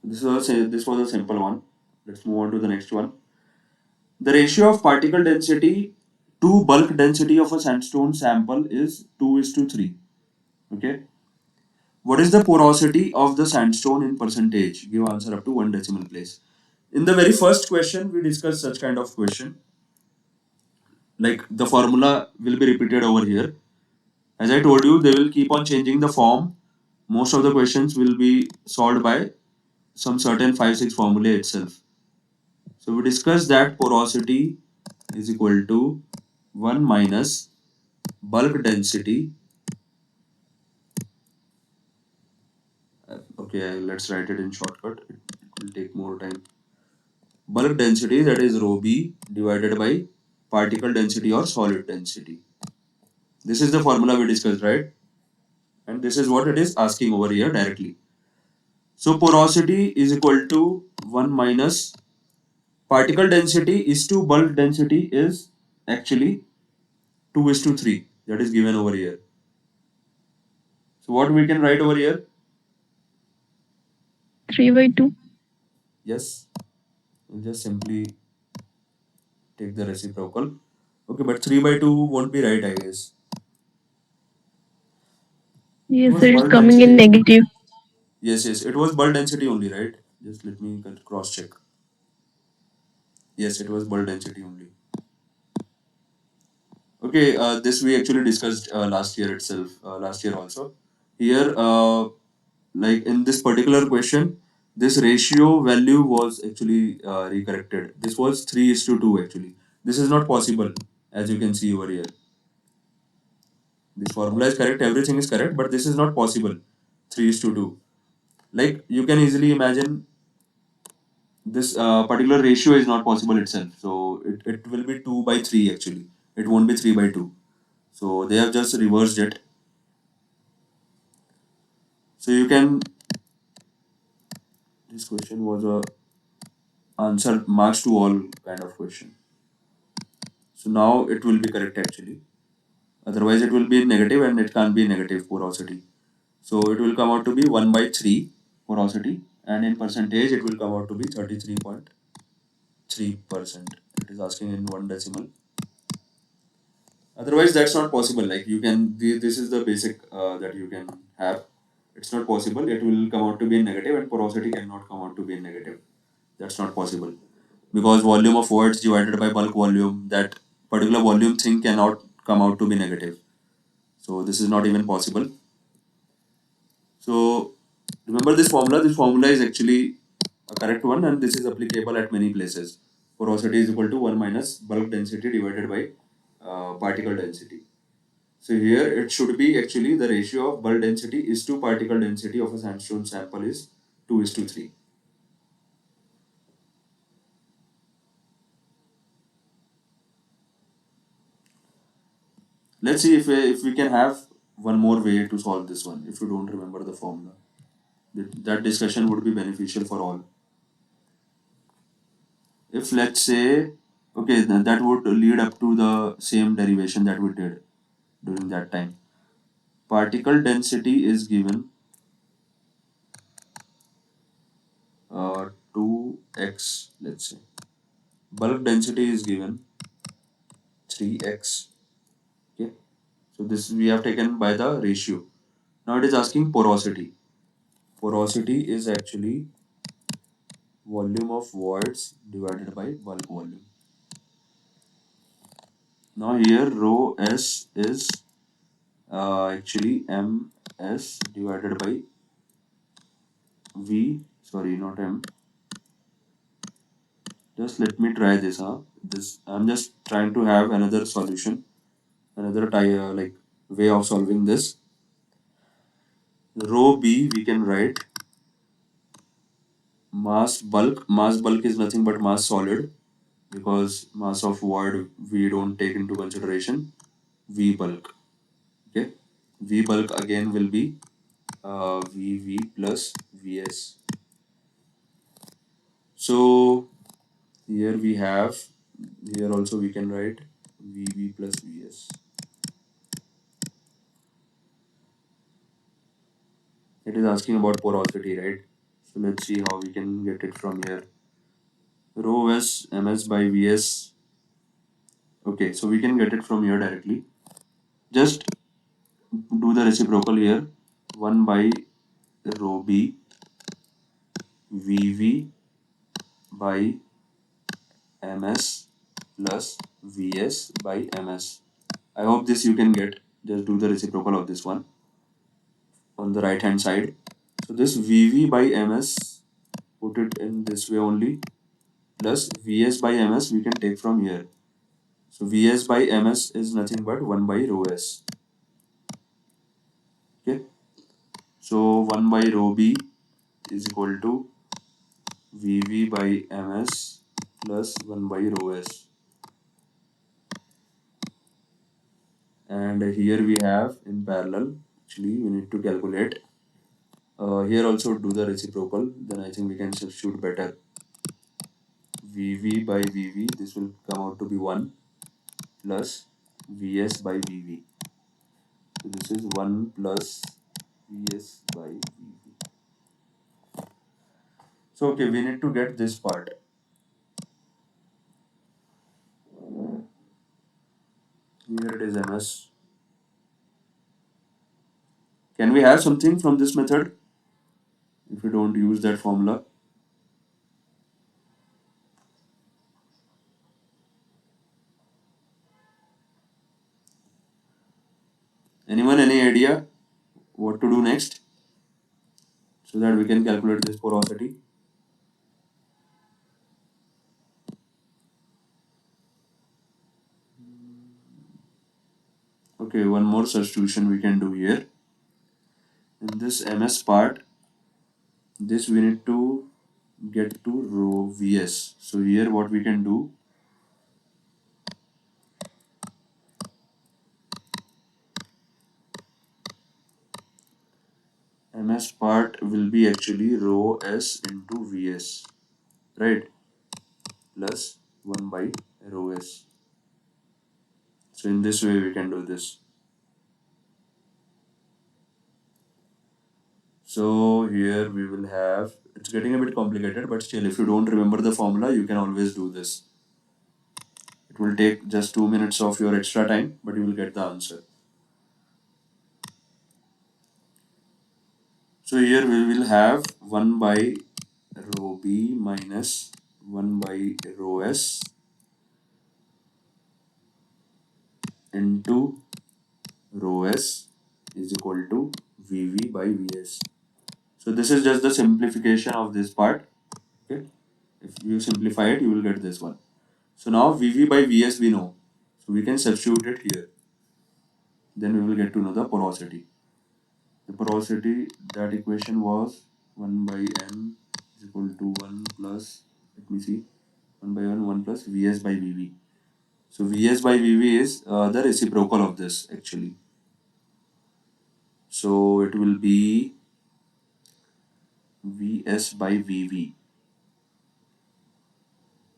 This was a simple one. Let's move on to the next one. The ratio of particle density to bulk density of a sandstone sample is 2 is to 3. Okay. What is the porosity of the sandstone in percentage? Give answer up to one decimal place. In the very first question, we discussed such kind of question. Like the formula will be repeated over here. As I told you, they will keep on changing the form. Most of the questions will be solved by some certain 5-6 formulae itself. So we discussed that porosity is equal to 1 minus bulk density. Okay, let's write it in shortcut. It will take more time. Bulk density, that is rho b divided by particle density or solid density. This is the formula we discussed, right? And this is what it is asking over here directly. So porosity is equal to 1 minus particle density is to bulk density is actually 2 is to 3. That is given over here. So what we can write over here? 3/2. Yes, we'll just simply take the reciprocal. Okay, but 3 by 2 won't be right, I guess. It Yes, was sir, it's bulk coming in density. negative. Yes, yes, it was bulk density only, right? Just let me cross check. Yes, it was bulk density only. Okay, this we actually discussed last year itself, last year also. Here, like in this particular question, this ratio value was actually recorrected. This was 3 is to 2 actually. This is not possible, as you can see over here. This formula is correct, everything is correct, but this is not possible. 3 is to 2. Like you can easily imagine this particular ratio is not possible itself. So it will be 2 by 3 actually. It won't be 3 by 2. So they have just reversed it. So you can, this question was a answer marks to all kind of question. So now it will be correct actually. Otherwise it will be negative and it can't be negative porosity. So it will come out to be 1 by 3 porosity and in percentage it will come out to be 33.3%. It is asking in one decimal. Otherwise that's not possible. Like you can, this is the basic that you can have. It's not possible. It will come out to be in negative and porosity cannot come out to be in negative. That's not possible. Because volume of voids divided by bulk volume, that particular volume thing cannot come out to be negative. So this is not even possible. So remember this formula. This formula is actually a correct one and this is applicable at many places. Porosity is equal to 1 minus bulk density divided by particle density. So here it should be actually the ratio of bulk density is to particle density of a sandstone sample is 2 is to 3. Let's see if we can have one more way to solve this one if you don't remember the formula. That discussion would be beneficial for all. If let's say, okay, then that would lead up to the same derivation that we did during that time. Particle density is given 2x, let's say. Bulk density is given 3x. Okay, so this we have taken by the ratio. Now it is asking porosity. Porosity is actually volume of voids divided by bulk volume. Now here rho s is actually ms divided by v, sorry, not m. Just let me try this. This I'm just trying to have another solution, another like way of solving this. Rho b we can write mass bulk. Mass bulk is nothing but mass solid because mass of void we don't take into consideration. V bulk. Okay, V bulk again will be VV plus VS. So here we have, here also we can write VV plus VS. It is asking about porosity, right? So let's see how we can get it from here. rho s ms by vs. Okay, so we can get it from here directly. Just do the reciprocal here. 1 by rho b vv by ms plus vs by ms. I hope this you can get. Just do the reciprocal of this one on the right hand side. So this vv by ms, put it in this way only, plus vs by ms we can take from here. So vs by ms is nothing but 1 by rho s. Okay, so 1 by rho b is equal to vv by ms plus 1 by rho s. And here we have in parallel, actually we need to calculate. Here also do the reciprocal, then I think we can substitute better. vv by vv, this will come out to be 1 plus vs by vv. So this is 1 plus vs by vv. So okay, we need to get this part. Here it is ms. Can we have something from this method if we don't use that formula? Anyone, any idea what to do next so that we can calculate this porosity? Okay, one more substitution we can do here. In this ms part, this we need to get to rho vs. So here what we can do, ms part will be actually rho s into vs, right, plus 1 by rho s. So in this way we can do this. So here we will have, it's getting a bit complicated, but still if you don't remember the formula, you can always do this. It will take just 2 minutes of your extra time, but you will get the answer. So here we will have 1 by rho b minus 1 by rho s into rho s is equal to vv by vs. So this is just the simplification of this part. Okay, if you simplify it, you will get this one. So now vv by vs we know, so we can substitute it here. Then we will get to know the porosity. The porosity, that equation was 1 by n is equal to 1 plus, let me see, 1 by 1 plus vs by vv. So vs by vv is the reciprocal of this actually. So it will be vs by vv.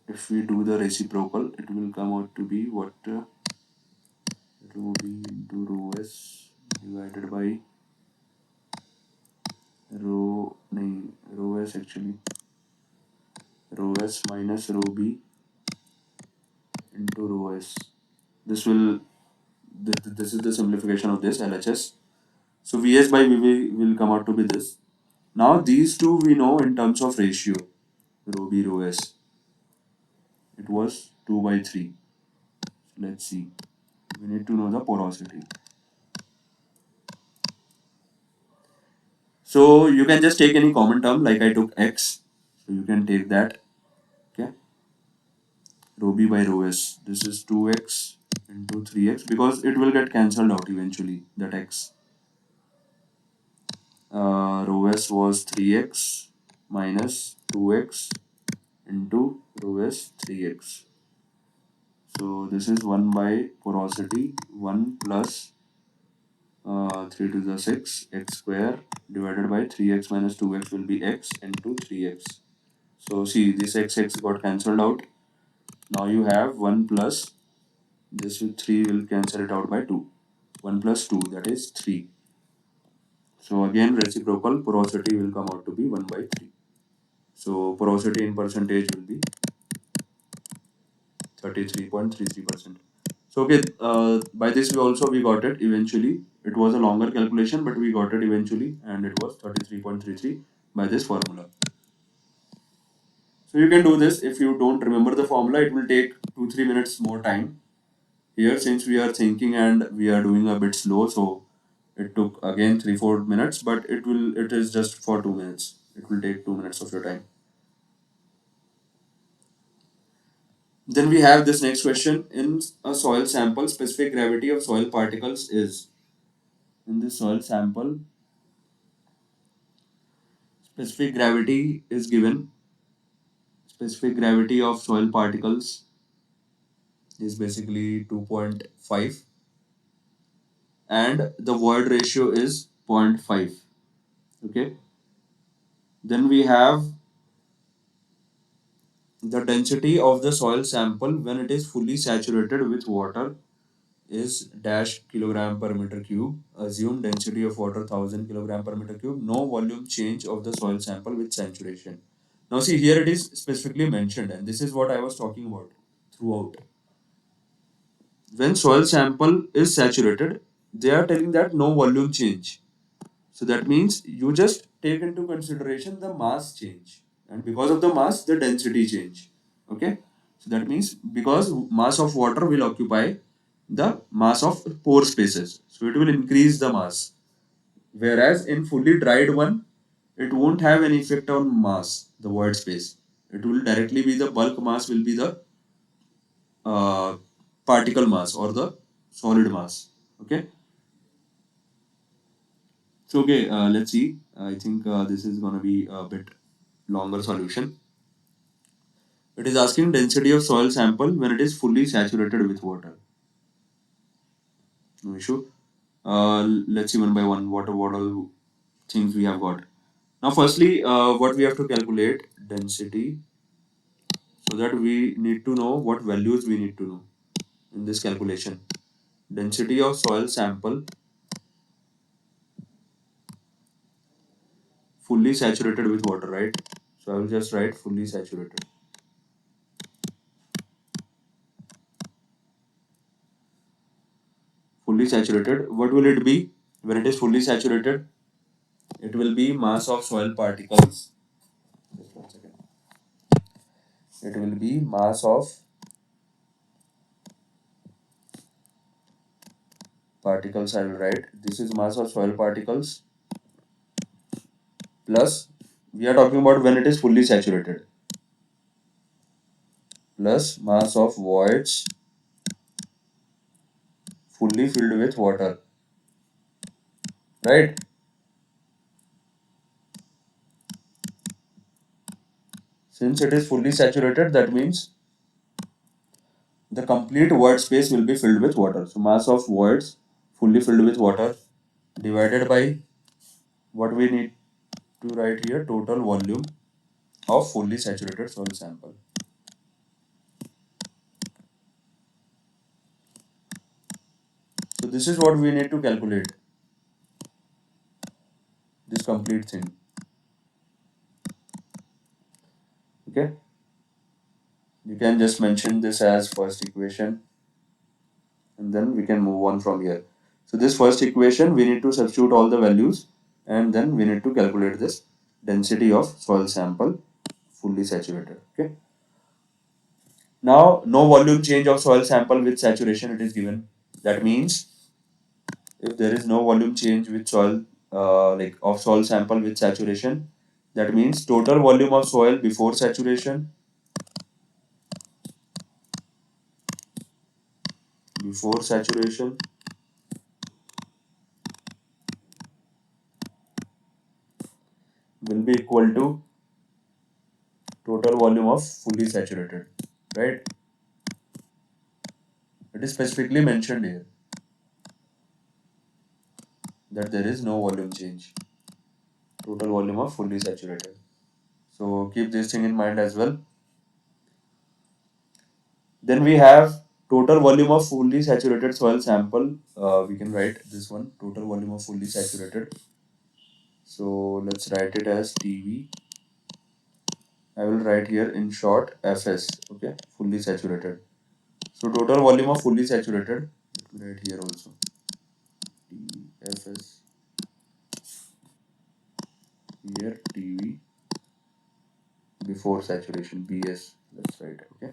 If we do the reciprocal, it will come out to be what, rho b into rho s divided by rho s actually, rho s minus rho b into rho s. This will, this is the simplification of this LHS. So vs by vv will come out to be this. Now these two we know in terms of ratio, rho b rho s, it was 2 by 3. Let's see, we need to know the porosity. So you can just take any common term, like I took x, so you can take that. Okay, rho b by rho s, this is 2x into 3x, because it will get cancelled out eventually, that x. Rho s was 3x minus 2x into rho s 3x. So this is 1 by porosity 1 plus 3 to the 6 x square divided by 3x minus 2x will be x into 3x. So see, this x got cancelled out. Now you have 1 plus, this 3 will cancel it out by 2. 1 plus 2, that is 3. So again reciprocal, porosity will come out to be 1 by 3. So porosity in percentage will be 33.33%. So okay, by this we got it eventually. It was a longer calculation, but we got it eventually, and it was 33.33 by this formula. So you can do this. If you don't remember the formula, it will take 2-3 minutes more time. Here, since we are thinking and we are doing a bit slow, so it took again 3-4 minutes, but it is just for 2 minutes. It will take 2 minutes of your time. Then we have this next question. In a soil sample, specific gravity of soil particles is. In this soil sample, specific gravity is given. Specific gravity of soil particles is basically 2.5, and the void ratio is zero point 0.5. Okay. Then we have the density of the soil sample when it is fully saturated with water is dash kilogram per meter cube. Assume density of water 1000 kilogram per meter cube. No volume change of the soil sample with saturation. Now see, here it is specifically mentioned, and this is what I was talking about throughout. When soil sample is saturated, they are telling that no volume change. So that means you just take into consideration the mass change, and because of the mass, the density change. Okay, so that means because mass of water will occupy the mass of pore spaces, so it will increase the mass. Whereas in fully dried one, it won't have any effect on mass, the void space. It will directly be the bulk mass will be the uh, particle mass or the solid mass. Okay. So okay, let's see. I think this is gonna be a bit longer solution. It is asking density of soil sample when it is fully saturated with water. No issue. Let's see one by one what all things we have got. Now, firstly, what we have to calculate density, so that we need to know what values we need to know in this calculation. Density of soil sample fully saturated with water, right? So I will just write fully saturated. Fully saturated. What will it be when it is fully saturated? It will be mass of soil particles. Just 1 second. It will be mass of particles. I will write. This is mass of soil particles plus. We are talking about when it is fully saturated. Plus mass of voids fully filled with water. Right? Since it is fully saturated, that means the complete void space will be filled with water. So mass of voids fully filled with water divided by what we need to write here, total volume of fully saturated soil sample. So this is what we need to calculate, this complete thing. Okay, you can just mention this as first equation, and then we can move on from here. So this first equation, we need to substitute all the values, and then we need to calculate this density of soil sample fully saturated. Okay. Now, no volume change of soil sample with saturation it is given. That means if there is no volume change with soil, like of soil sample with saturation, that means total volume of soil before saturation will be equal to total volume of fully saturated, right? It is specifically mentioned here that there is no volume change, total volume of fully saturated. So keep this thing in mind as well. Then we have total volume of fully saturated soil sample. We can write this one, total volume of fully saturated. So let's write it as TV. I will write here in short FS, okay, fully saturated. So total volume of fully saturated, let me write here also, TFS here, TV before saturation, BS, that's right, okay.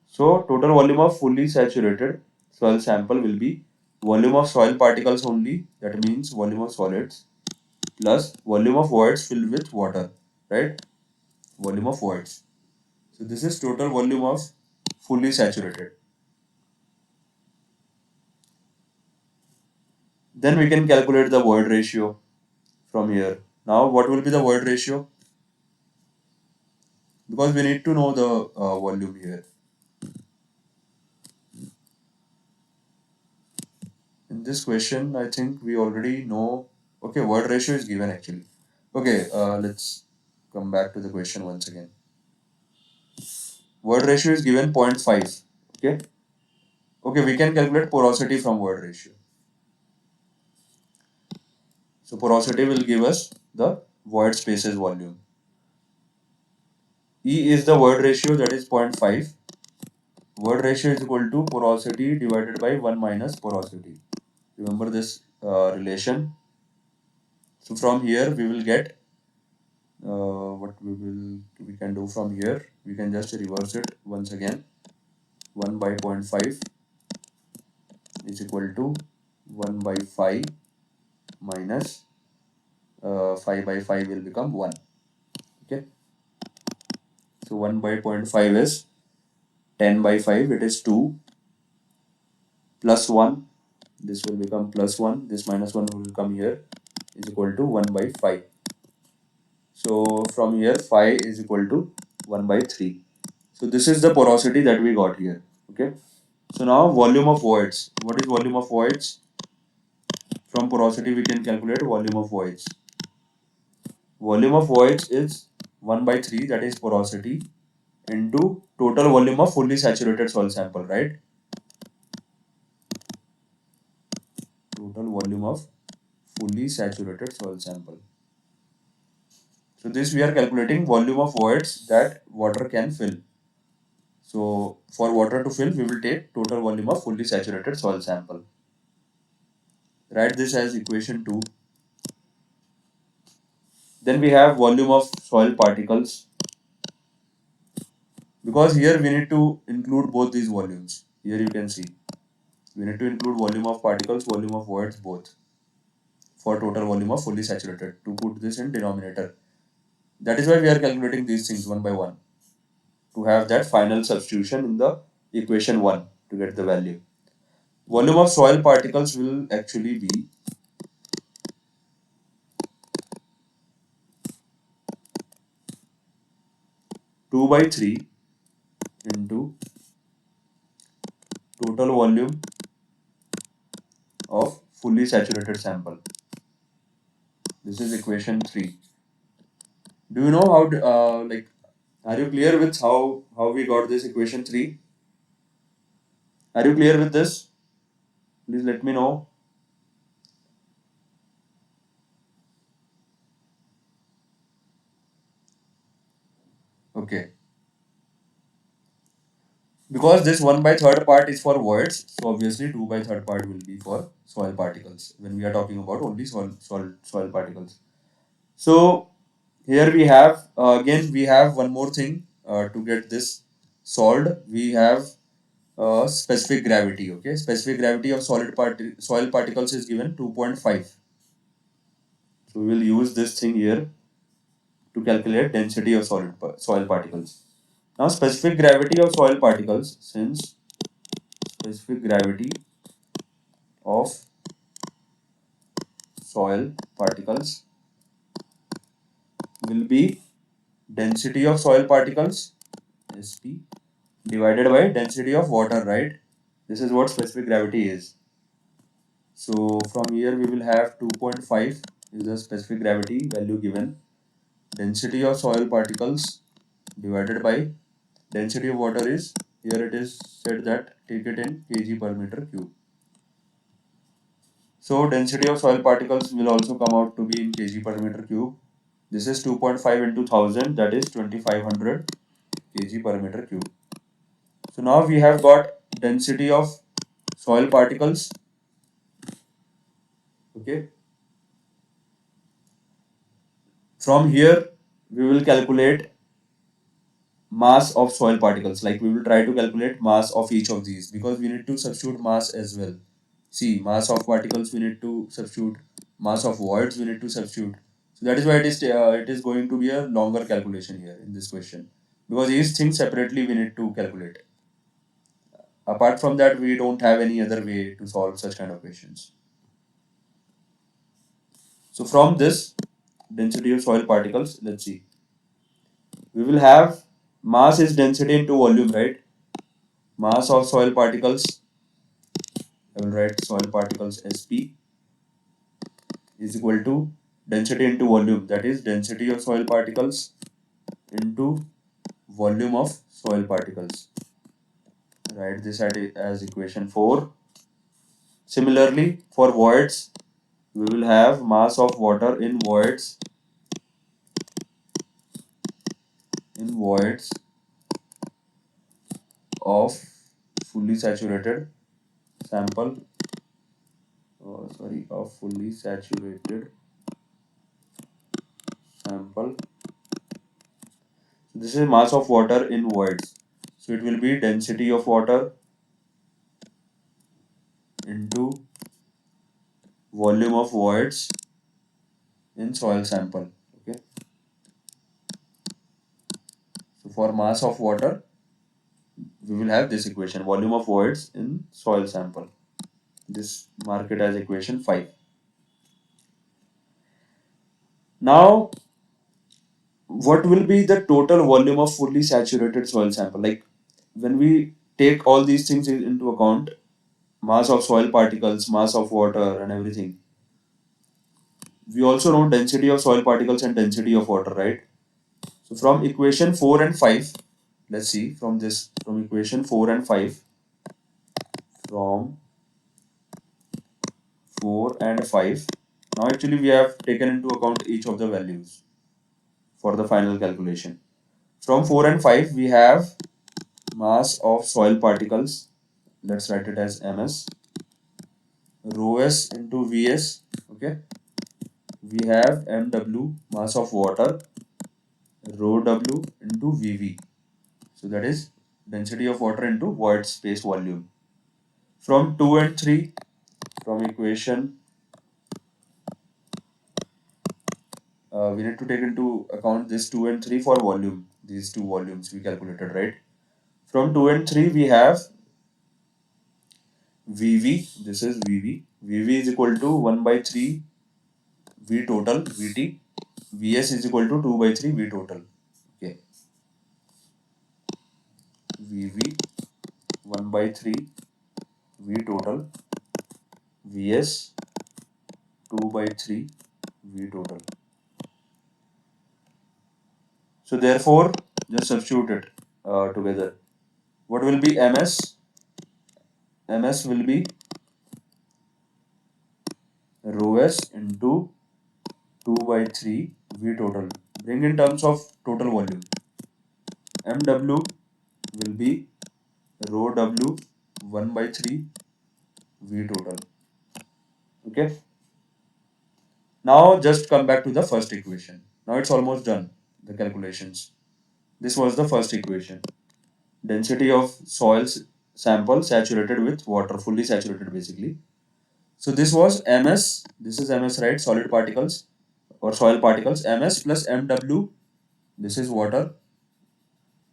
So total volume of fully saturated soil sample will be volume of soil particles only, that means volume of solids, plus volume of voids filled with water, right? Volume of voids. So this is total volume of fully saturated. Then we can calculate the void ratio from here. Now what will be the void ratio? Because we need to know the volume here. In this question, I think we already know. Okay, void ratio is given actually. Okay, let's come back to the question once again. Void ratio is given 0.5. Okay. Okay, we can calculate porosity from void ratio. So porosity will give us the void spaces volume. E is the void ratio, that is 0.5. Void ratio is equal to porosity divided by 1 minus porosity. Remember this relation. So from here we will get what we can do from here. We can just reverse it once again. 1 by 0.5 is equal to 1 by 5 minus 5 by 5 will become 1. Okay. So 1 by 0.5 is 10 by 5, it is 2, plus 1, this will become plus 1, this minus 1 will come here, is equal to 1 by 5. So from here 5 is equal to 1 by 3. So this is the porosity that we got here. Okay. So now volume of voids. What is volume of voids? From porosity we can calculate volume of voids. Volume of voids is 1 by 3, that is porosity, into total volume of fully saturated soil sample, right? Total volume of fully saturated soil sample. So this we are calculating volume of voids that water can fill. So for water to fill, we will take total volume of fully saturated soil sample. Write this as equation 2. Then we have volume of soil particles. Because here we need to include both these volumes. Here you can see. We need to include volume of particles, volume of voids both for total volume of fully saturated to put this in denominator. That is why we are calculating these things one by one to have that final substitution in the equation 1 to get the value. Volume of soil particles will actually be 2 by 3 into total volume of fully saturated sample. This is equation 3. Do you know how are you clear with how we got this equation 3? Are you clear with this? Please let me know. Okay. Because this 1 by third part is for voids, so obviously 2 by third part will be for soil particles when we are talking about only soil particles. So here we have again we have one more thing to get this solved. We have specific gravity. Okay, specific gravity of soil particles is given 2.5. So we will use this thing here to calculate density of soil particles. Now specific gravity of soil particles, since specific gravity of soil particles will be density of soil particles, Sp, divided by density of water, right? This is what specific gravity is. So from here we will have 2.5 is the specific gravity value given. Density of soil particles divided by density of water is, here it is said that take it in kg per meter cube. So density of soil particles will also come out to be in kg per meter cube. This is 2.5 into 1000, that is 2500 kg per meter cube. So now we have got density of soil particles. Okay. From here, we will calculate mass of soil particles. Like we will try to calculate mass of each of these because we need to substitute mass as well. See, mass of particles we need to substitute, mass of voids we need to substitute. So that is why it is going to be a longer calculation here in this question because each thing separately we need to calculate. Apart from that, we don't have any other way to solve such kind of questions. So from this density of soil particles, let's see. We will have mass is density into volume, right? Mass of soil particles, I will write soil particles SP is equal to density into volume. That is density of soil particles into volume of soil particles. Write this as equation 4. Similarly, for voids, we will have mass of water in voids of fully saturated sample. Of fully saturated sample. This is mass of water in voids. So it will be density of water into volume of voids in soil sample. Okay. So for mass of water, we will have this equation, volume of voids in soil sample. This mark it as equation 5. Now, what will be the total volume of fully saturated soil sample? Like when we take all these things into account, mass of soil particles, mass of water and everything. We also know density of soil particles and density of water, right? So from equation 4 and 5, let's see from equation 4 and 5, from 4 and 5. Now actually we have taken into account each of the values for the final calculation. From 4 and 5 we have mass of soil particles, let's write it as ms, rho s into vs. Okay, we have mw, mass of water, rho w into vv. So that is density of water into void space volume. From 2 and 3, from equation, we need to take into account this 2 and 3 for volume. These two volumes we calculated, right? From 2 and 3 we have VV, this is VV. VV is equal to 1 by 3 V total, VT. VS is equal to 2 by 3 V total. Okay. VV 1 by 3 V total. VS 2 by 3 V total. So therefore, just substitute it together. What will be MS? MS will be rho s into 2 by 3 V total. Bring in terms of total volume. MW will be rho W 1 by 3 V total. Okay. Now just come back to the first equation. Now it's almost done, the calculations. This was the first equation. Density of soils sample saturated with water, fully saturated basically. So this was MS, this is MS, right? Solid particles or soil particles, MS plus MW, this is water,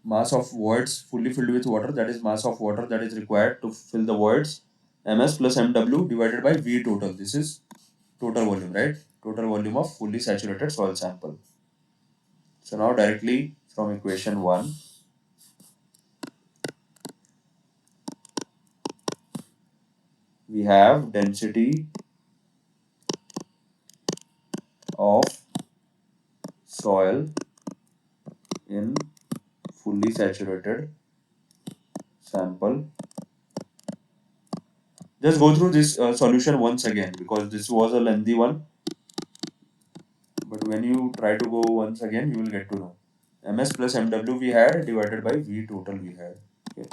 mass of voids fully filled with water, that is mass of water that is required to fill the voids, MS plus MW divided by V total, this is total volume, right? Total volume of fully saturated soil sample. So now directly from equation 1, we have density of soil in fully saturated sample. Just go through this solution once again because this was a lengthy one. But when you try to go once again, you will get to know. MS plus MW we had divided by V total we had. Okay.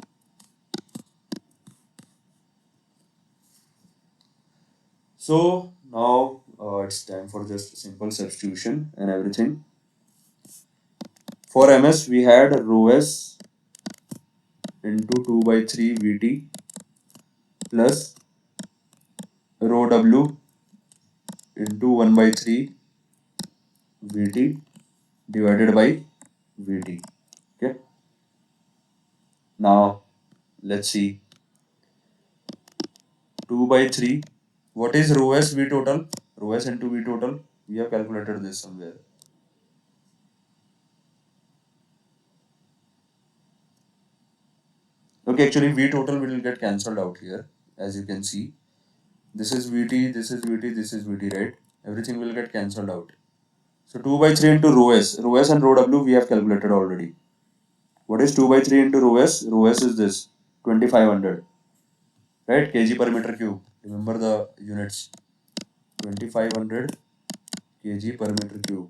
So now it's time for just simple substitution and everything. For MS, we had rho s into 2 by 3 Vt plus rho w into 1 by 3 Vt divided by Vt. Okay. Now let's see 2 by 3. What is rho s V total? Rho s into V total. We have calculated this somewhere. Okay, actually V total will get cancelled out here, as you can see. This is Vt, this is Vt, this is Vt, right? Everything will get cancelled out. So 2 by 3 into rho s. Rho s and rho w we have calculated already. What is 2 by 3 into rho s? Rho s is this 2500, right? Kg per meter cube. Remember the units. 2500 kg per meter cube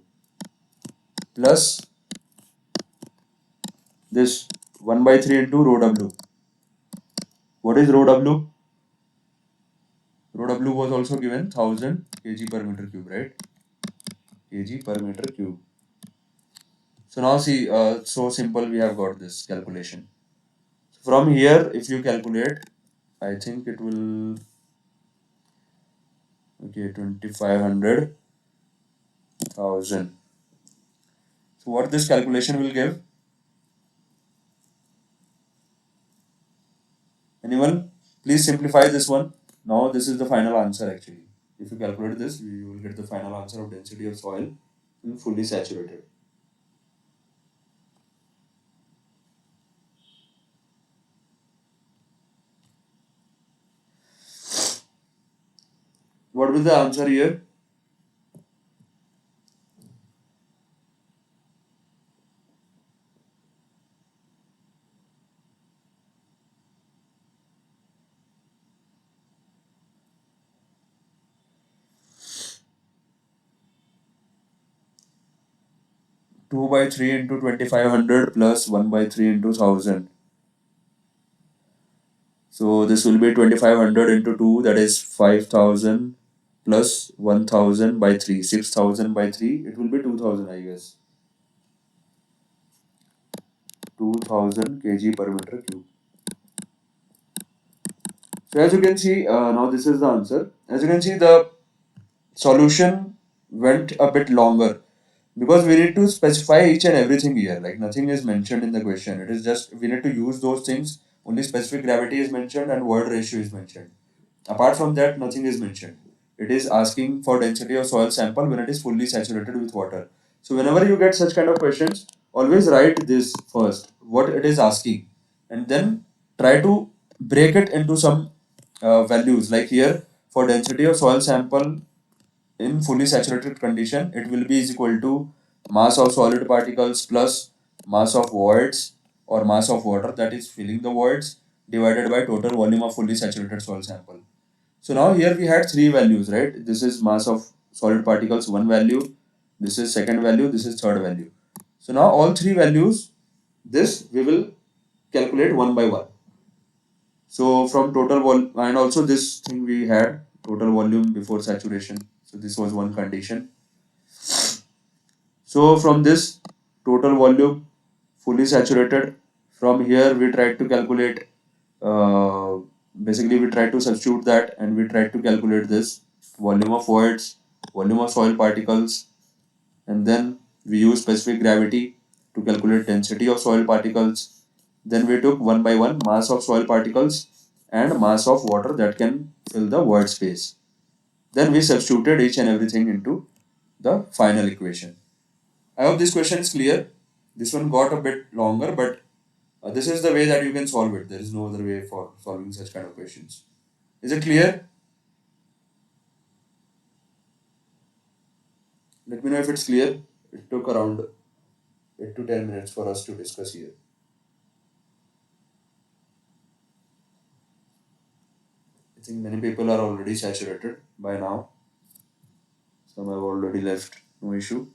plus this 1 by 3 into rho w. What is rho w? Rho w was also given 1000 kg per meter cube, right? Kg per meter cube. So now see, so simple we have got this calculation. From here, if you calculate, I think it will, okay, 2500,000. So what this calculation will give? Anyone? Please simplify this one. Now this is the final answer actually. If you calculate this, you will get the final answer of density of soil in fully saturated. What was the answer here? 2 by 3 into 2500 plus 1 by 3 into 1000. So this will be 2500 into 2, that is 5000 plus 1000 by 3, 6000 by 3, it will be 2000, I guess. 2000 kg per meter cube. So as you can see, now this is the answer. As you can see, the solution went a bit longer because we need to specify each and everything here. Like nothing is mentioned in the question. It is just we need to use those things. Only specific gravity is mentioned and word ratio is mentioned. Apart from that, nothing is mentioned. It is asking for density of soil sample when it is fully saturated with water. So whenever you get such kind of questions, always write this first, what it is asking, and then try to break it into some values. Like here, for density of soil sample in fully saturated condition, it will be is equal to mass of solid particles plus mass of voids or mass of water that is filling the voids divided by total volume of fully saturated soil sample. So now here we had three values, right? This is mass of solid particles, one value. This is second value. This is third value. So now all three values, this we will calculate one by one. So from total volume, and also this thing we had total volume before saturation. So this was one condition. So from this total volume fully saturated, from here we tried to calculate, uh, basically we tried to substitute that and we tried to calculate this volume of voids, volume of soil particles, and then we use specific gravity to calculate density of soil particles. Then we took one by one mass of soil particles and mass of water that can fill the void space. Then we substituted each and everything into the final equation. I hope this question is clear. This one got a bit longer, but this is the way that you can solve it. There is no other way for solving such kind of questions. Is it clear? Let me know if it's clear. It took around 8 to 10 minutes for us to discuss here. I think many people are already saturated by now. Some have already left. No issue.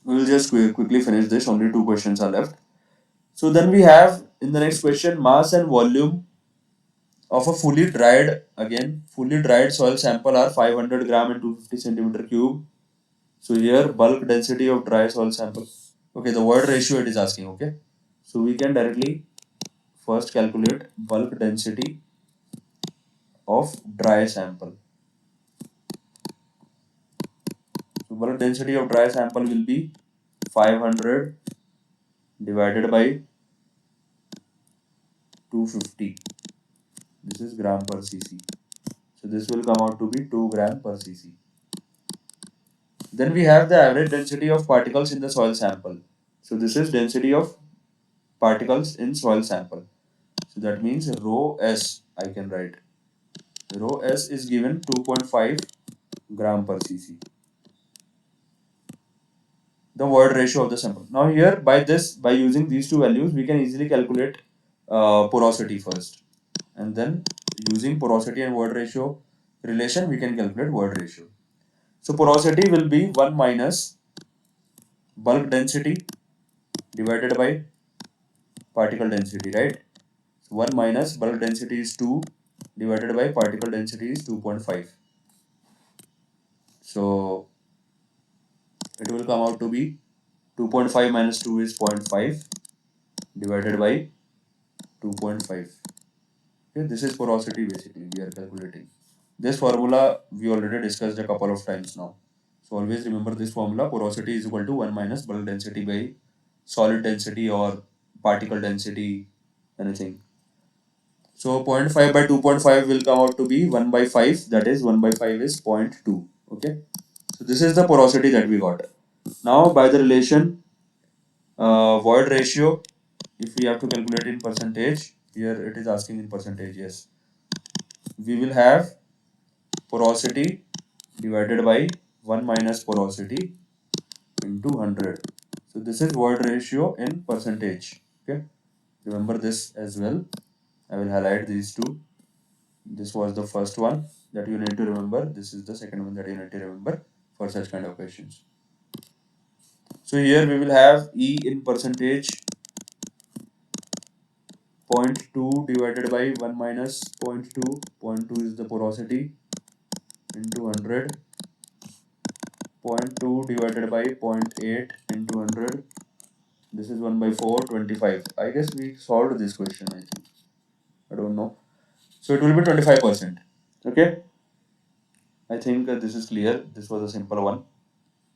We will just quickly finish this. Only two questions are left. So then we have in the next question mass and volume of a fully dried soil sample are 500 gram and 250 centimeter cube. So here bulk density of dry soil sample. Okay, the word ratio it is asking. Okay, so we can directly first calculate bulk density of dry sample. So bulk density of dry sample will be 500 divided by 250. This is gram per cc. So this will come out to be 2 gram per cc. Then we have the average density of particles in the soil sample. So this is density of particles in soil sample. So that means rho s I can write. Rho s is given 2.5 gram per cc. The word ratio of the sample. Now here by using these two values we can easily calculate porosity first, and then using porosity and word ratio relation we can calculate word ratio. So porosity will be 1 minus bulk density divided by particle density, right? So 1 minus bulk density is 2 divided by particle density is 2.5. So it will come out to be 2.5 minus 2 is 0.5 divided by 2.5. Okay, this is porosity basically we are calculating. This formula we already discussed a couple of times now. So always remember this formula: porosity is equal to 1 minus bulk density by solid density or particle density, anything. So zero point 0.5 by 2.5 will come out to be 1 by 5, that is 1 by 5 is 0.2. Okay. So this is the porosity that we got. Now by the relation void ratio, if we have to calculate in percentage, here it is asking in percentage, yes. We will have porosity divided by 1 minus porosity into 100. So this is void ratio in percentage. Okay. Remember this as well. I will highlight these two. This was the first one that you need to remember. This is the second one that you need to remember for such kind of questions. So here we will have E in percentage 0.2 divided by 1 minus 0.2. 0.2 is the porosity into 100. 0.2 divided by 0.8 into 100. This is 1 by 4, 25. I guess we solved this question, I think. I don't know. So it will be 25%. Okay. I think this is clear. This was a simple one.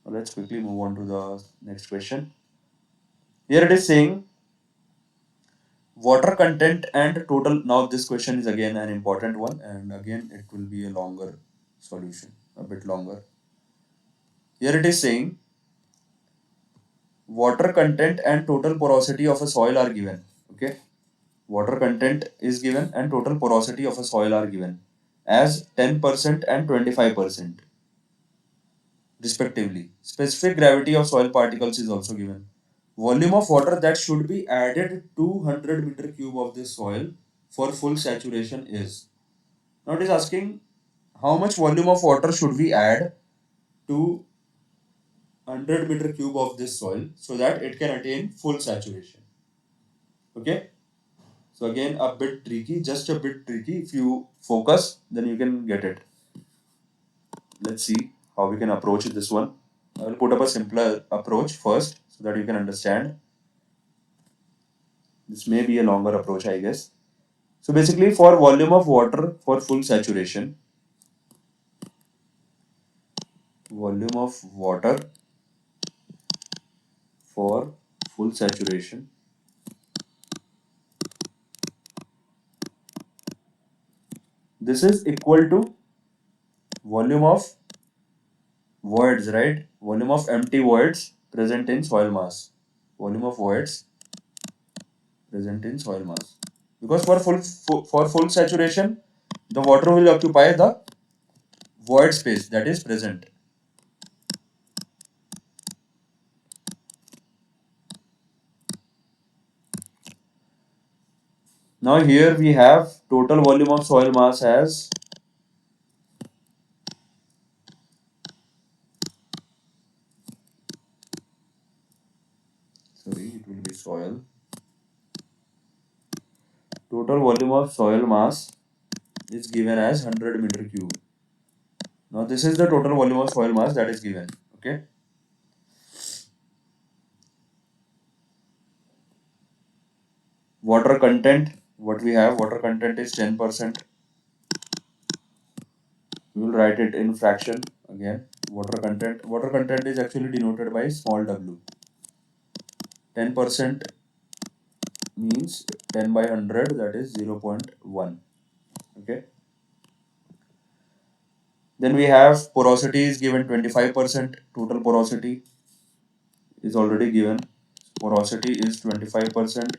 Now let's quickly move on to the next question. Here it is saying water content and total. Now this question is again an important one, and again it will be a longer solution, a bit longer. Here it is saying water content and total porosity of a soil are given. Okay, water content is given and total porosity of a soil are given as 10% and 25% respectively. Specific gravity of soil particles is also given. Volume of water that should be added to 100 meter cube of this soil for full saturation is. Now it is asking how much volume of water should we add to 100 meter cube of this soil so that it can attain full saturation. Okay. So again a bit tricky, just a bit tricky. If you focus, then you can get it. Let's see how we can approach this one. I will put up a simpler approach first so that you can understand. This may be a longer approach, I guess. So basically for volume of water for full saturation, volume of water for full saturation, this is equal to volume of voids, right? Volume of empty voids present in soil mass. Volume of voids present in soil mass. Because for full saturation, the water will occupy the void space that is present. Now here we have total volume of soil mass as, sorry, it will be soil. Total volume of soil mass is given as 100 meter cube. Now this is the total volume of soil mass that is given. Okay. Water content, what we have, water content is 10%. We will write it in fraction again. Water content is actually denoted by small w. 10% means 10 by 100, that is 0.1. Okay. Then we have porosity is given 25%. Total porosity is already given. Porosity is 25%.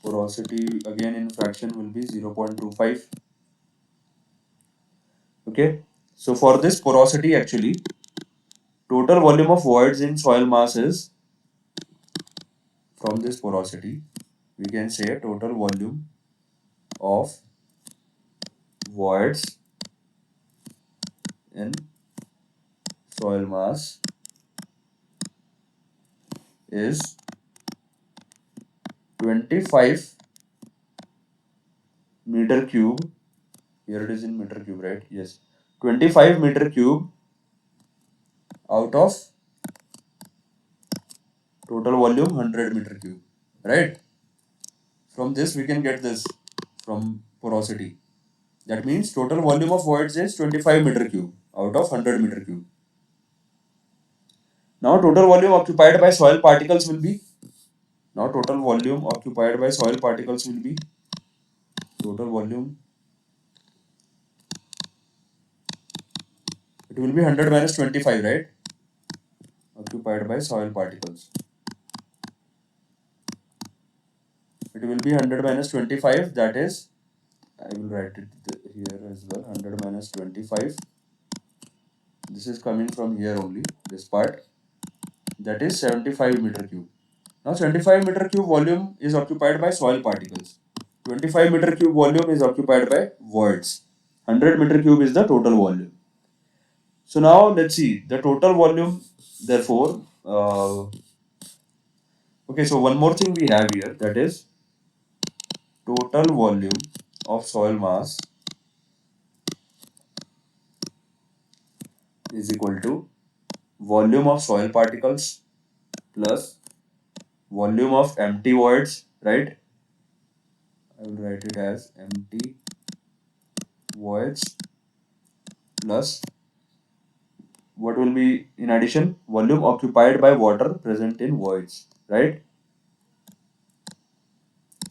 Porosity again in fraction will be 0.25. Okay. So for this porosity, actually total volume of voids in soil mass is, from this porosity we can say total volume of voids in soil mass is 25 meter cube. Here it is in meter cube, right? Yes, 25 meter cube out of total volume 100 meter cube, right? From this we can get this from porosity. That means total volume of voids is 25 meter cube out of 100 meter cube. Now total volume occupied by soil particles will be, total volume occupied by soil particles will be, total volume, it will be 100 minus 25, right? Occupied by soil particles. It will be 100 minus 25, that is, I will write it here as well, 100 minus 25. This is coming from here only, this part, that is 75 meter cube. Now 75 meter cube volume is occupied by soil particles. 25 meter cube volume is occupied by voids. 100 meter cube is the total volume. So now let's see the total volume. Therefore, okay, so one more thing we have here, that is total volume of soil mass is equal to volume of soil particles plus volume of empty voids, right? I will write it as empty voids plus what will be in addition, volume occupied by water present in voids, right?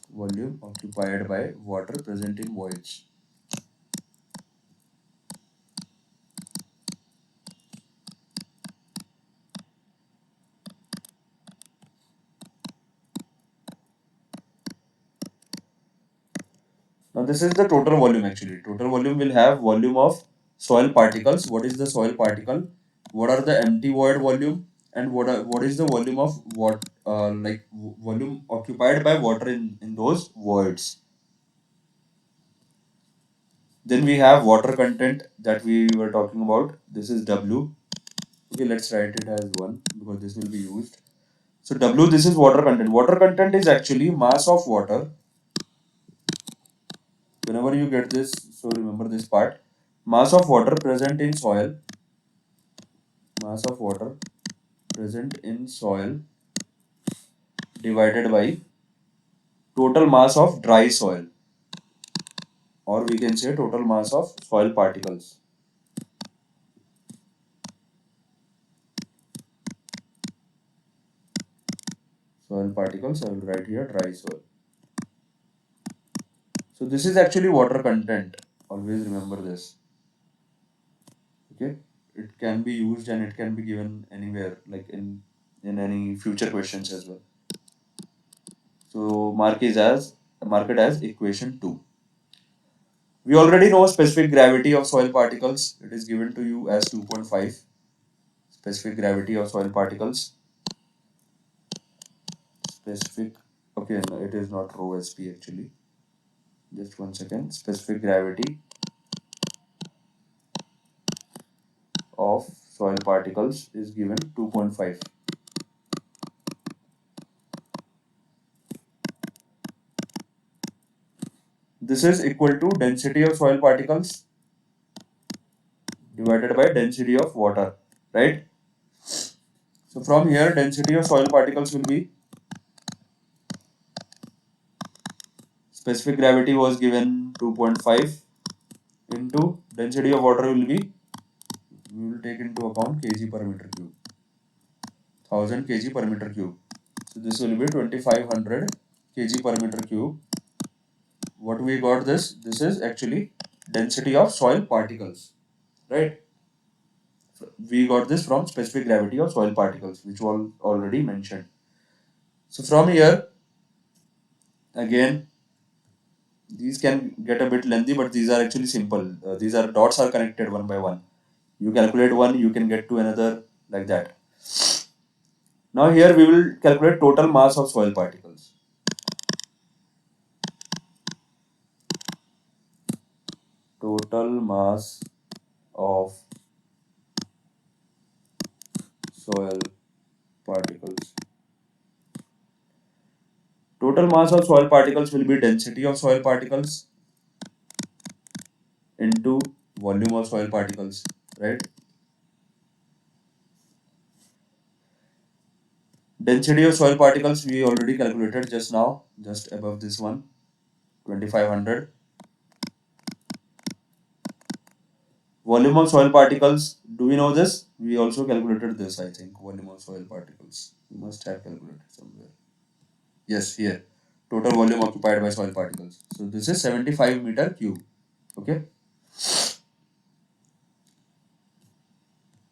Volume occupied by water present in voids. Now this is the total volume actually. Total volume will have volume of soil particles. What is the soil particle? What are the empty void volume? And what is the volume of volume occupied by water in those voids? Then we have water content that we were talking about. This is W. Okay, let's write it as 1 because this will be used. So W, this is water content. Water content is actually mass of water. Whenever you get this, so remember this part. Mass of water present in soil. Mass of water present in soil divided by total mass of dry soil, or we can say total mass of soil particles. Soil particles, I will write here dry soil. So this is actually water content. Always remember this. Okay, it can be used and it can be given anywhere, like in any future questions as well. So mark it as equation 2. We already know specific gravity of soil particles. It is given to you as 2.5. Specific gravity of soil particles. Specific, okay, no, it is not rho sp actually. Just 1 second. Specific gravity of soil particles is given 2.5. this is equal to density of soil particles divided by density of water, right? So from here, density of soil particles will be, specific gravity was given 2.5 into density of water will be, we will take into account kg per meter cube, 1000 kg per meter cube. So this will be 2500 kg per meter cube. What we got this? This is actually density of soil particles, right? We got this from specific gravity of soil particles, which was already mentioned. So from here, again, these can get a bit lengthy, but these are actually simple. These are dots are connected one by one. You calculate one, you can get to another, like that. Now here we will calculate total mass of soil particles. Total mass of soil particles. Total mass of soil particles will be density of soil particles into volume of soil particles, right? Density of soil particles we already calculated just now, just above this one, 2500. Volume of soil particles, do we know this? We also calculated this, I think. Volume of soil particles. We must have calculated somewhere. Yes, here. Total volume occupied by soil particles. So this is 75 meter cube. Okay.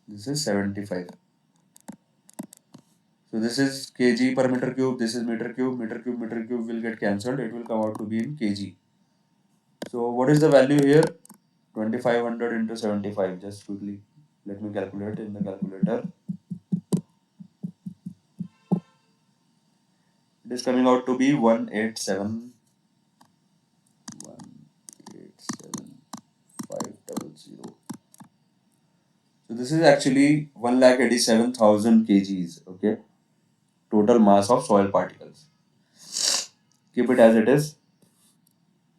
This is 75. So this is kg per meter cube. This is meter cube. Meter cube will get cancelled. It will come out to be in kg. So what is the value here? 2500 into 75. Just quickly let me calculate in the calculator. It is coming out to be 187,500. So this is actually 1,87,000 kgs. Okay, total mass of soil particles. Keep it as it is.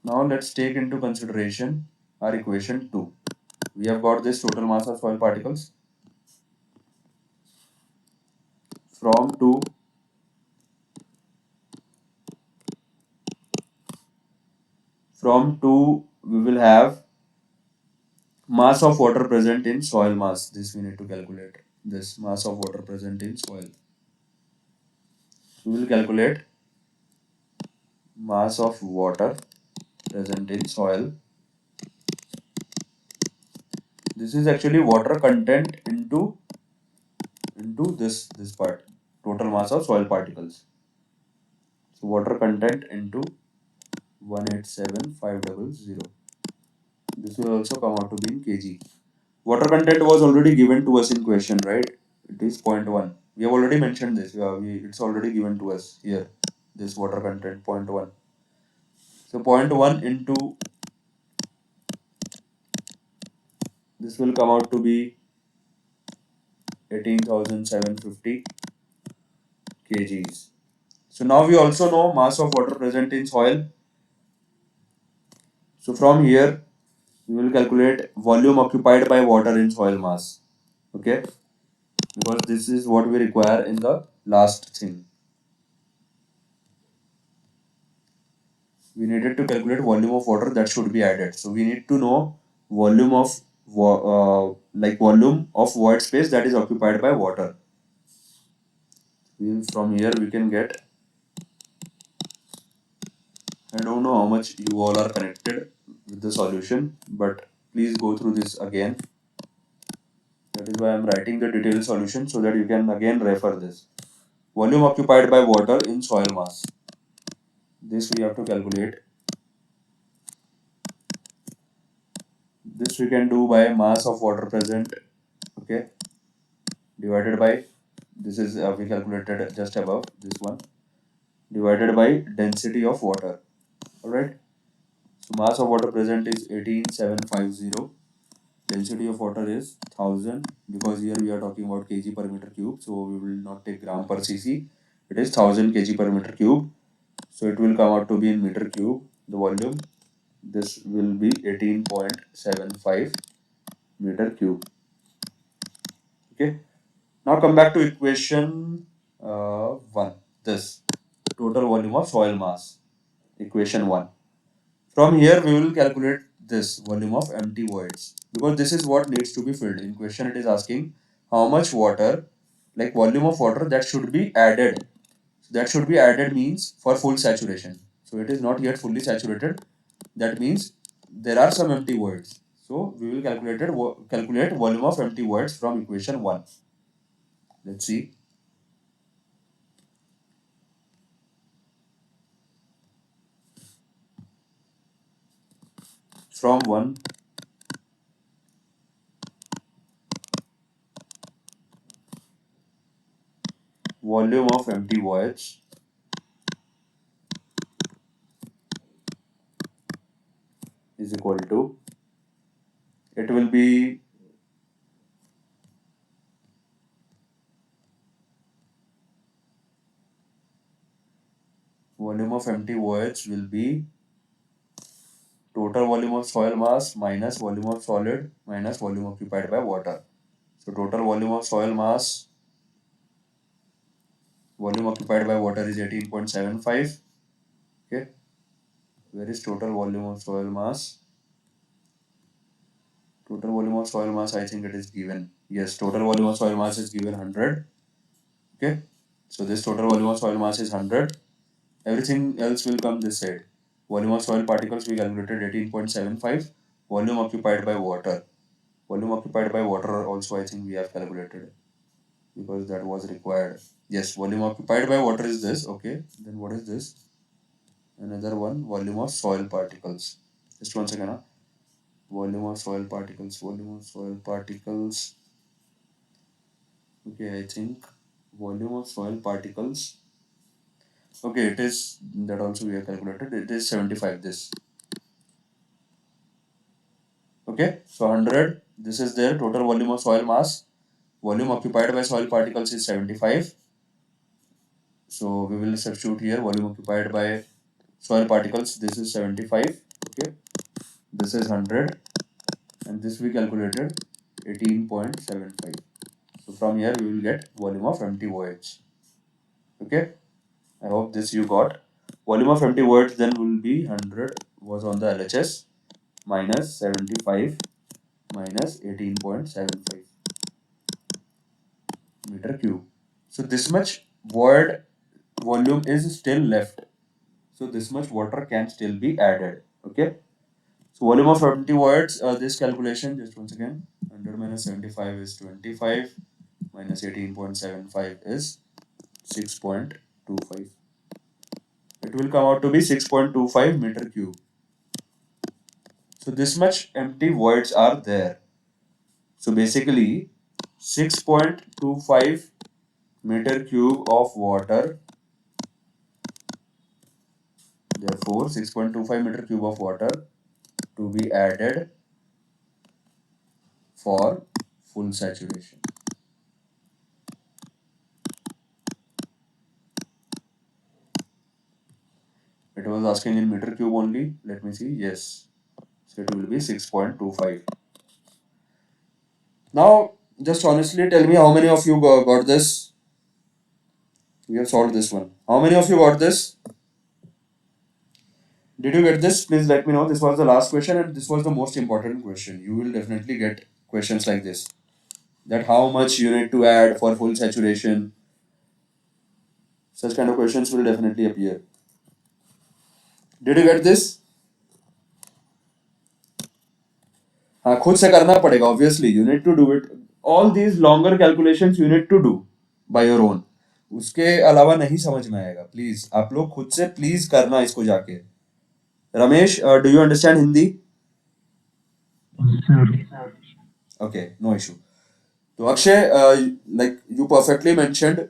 Now let's take into consideration our equation 2. We have got this total mass of soil particles. From 2, we will have mass of water present in soil mass. This we need to calculate. This mass of water present in soil. We will calculate mass of water present in soil. This is actually water content into this part, total mass of soil particles. So water content into 187,500. This will also come out to be in kg. Water content was already given to us in question, right? It is 0.1. We have already mentioned this. It's already given to us here. This water content 0.1. So 0.1 into this will come out to be 18,750 kgs. So now we also know mass of water present in soil. So from here we will calculate volume occupied by water in soil mass. Okay, because this is what we require in the last thing. We needed to calculate volume of water that should be added. So we need to know volume of volume of void space that is occupied by water. From here we can get, I don't know how much you all are connected with the solution, but please go through this again. That is why I am writing the detailed solution so that you can again refer this. Volume occupied by water in soil mass. This we have to calculate. This we can do by mass of water present, okay, divided by, this is we calculated just above this one, divided by density of water. Alright, so mass of water present is 18,750. Density of water is 1000, because here we are talking about kg per meter cube, so we will not take gram per cc. It is 1000 kg per meter cube, so it will come out to be in meter cube, the volume. this will be 18.75 meter cube. Okay. Now come back to equation 1. This total volume of soil mass. Equation 1. From here we will calculate this volume of empty voids, because this is what needs to be filled. In question it is asking how much water, like volume of water that should be added. That should be added means for full saturation. So it is not yet fully saturated. That means there are some empty voids. So we will calculate volume of empty voids from equation 1. Let's see. From 1, volume of empty voids is equal to, it will be volume of empty voids will be total volume of soil mass minus volume of solid minus volume occupied by water. So total volume of soil mass, volume occupied by water is 18.75. Okay. Where is total volume of soil mass? Total volume of soil mass, I think it is given. Yes, total volume of soil mass is given 100. Okay. So this total volume of soil mass is 100. Everything else will come this side. Volume of soil particles we calculated 18.75. Volume occupied by water. Volume occupied by water also I think we have calculated, because that was required. Yes, volume occupied by water is this. Okay. Then what is this? Another one, volume of soil particles. Just one second. Huh? Volume of soil particles. Volume of soil particles. Okay, I think volume of soil particles. Okay, it is, that also we have calculated. It is 75. This. Okay, so 100. This is their total volume of soil mass. Volume occupied by soil particles is 75. So we will substitute here volume occupied by soil particles. This is 75. Okay, this is 100, and this we calculated 18.75. So from here we will get volume of empty voids. Okay, I hope this you got. Volume of empty voids then will be 100 was on the LHS minus 75 minus 18.75 meter cube. So this much void volume is still left. So this much water can still be added. Okay. So volume of empty voids, this calculation, just once again, 100 minus 75 is 25 minus 18.75 is 6.25. It will come out to be 6.25 meter cube. So this much empty voids are there. So basically 6.25 meter cube of water, therefore 6.25 meter cube of water to be added for full saturation. It was asking in meter cube only. Let me see. Yes. So it will be 6.25. Now, just honestly tell me how many of you got this. We have solved this one. How many of you got this? Did you get this? Please let me know. This was the last question and this was the most important question. You will definitely get questions like this. That how much you need to add for full saturation. Such kind of questions will definitely appear. Did you get this? हाँ खुद से करना पड़ेगा obviously. You need to do it. All these longer calculations you need to do by your own. उसके अलावा नहीं समझ में आएगा. प्लीज आप लोग खुद से प्लीज करना इसको जाके. Ramesh, do you understand Hindi? Okay, no issue. तो Akshay, like you perfectly mentioned,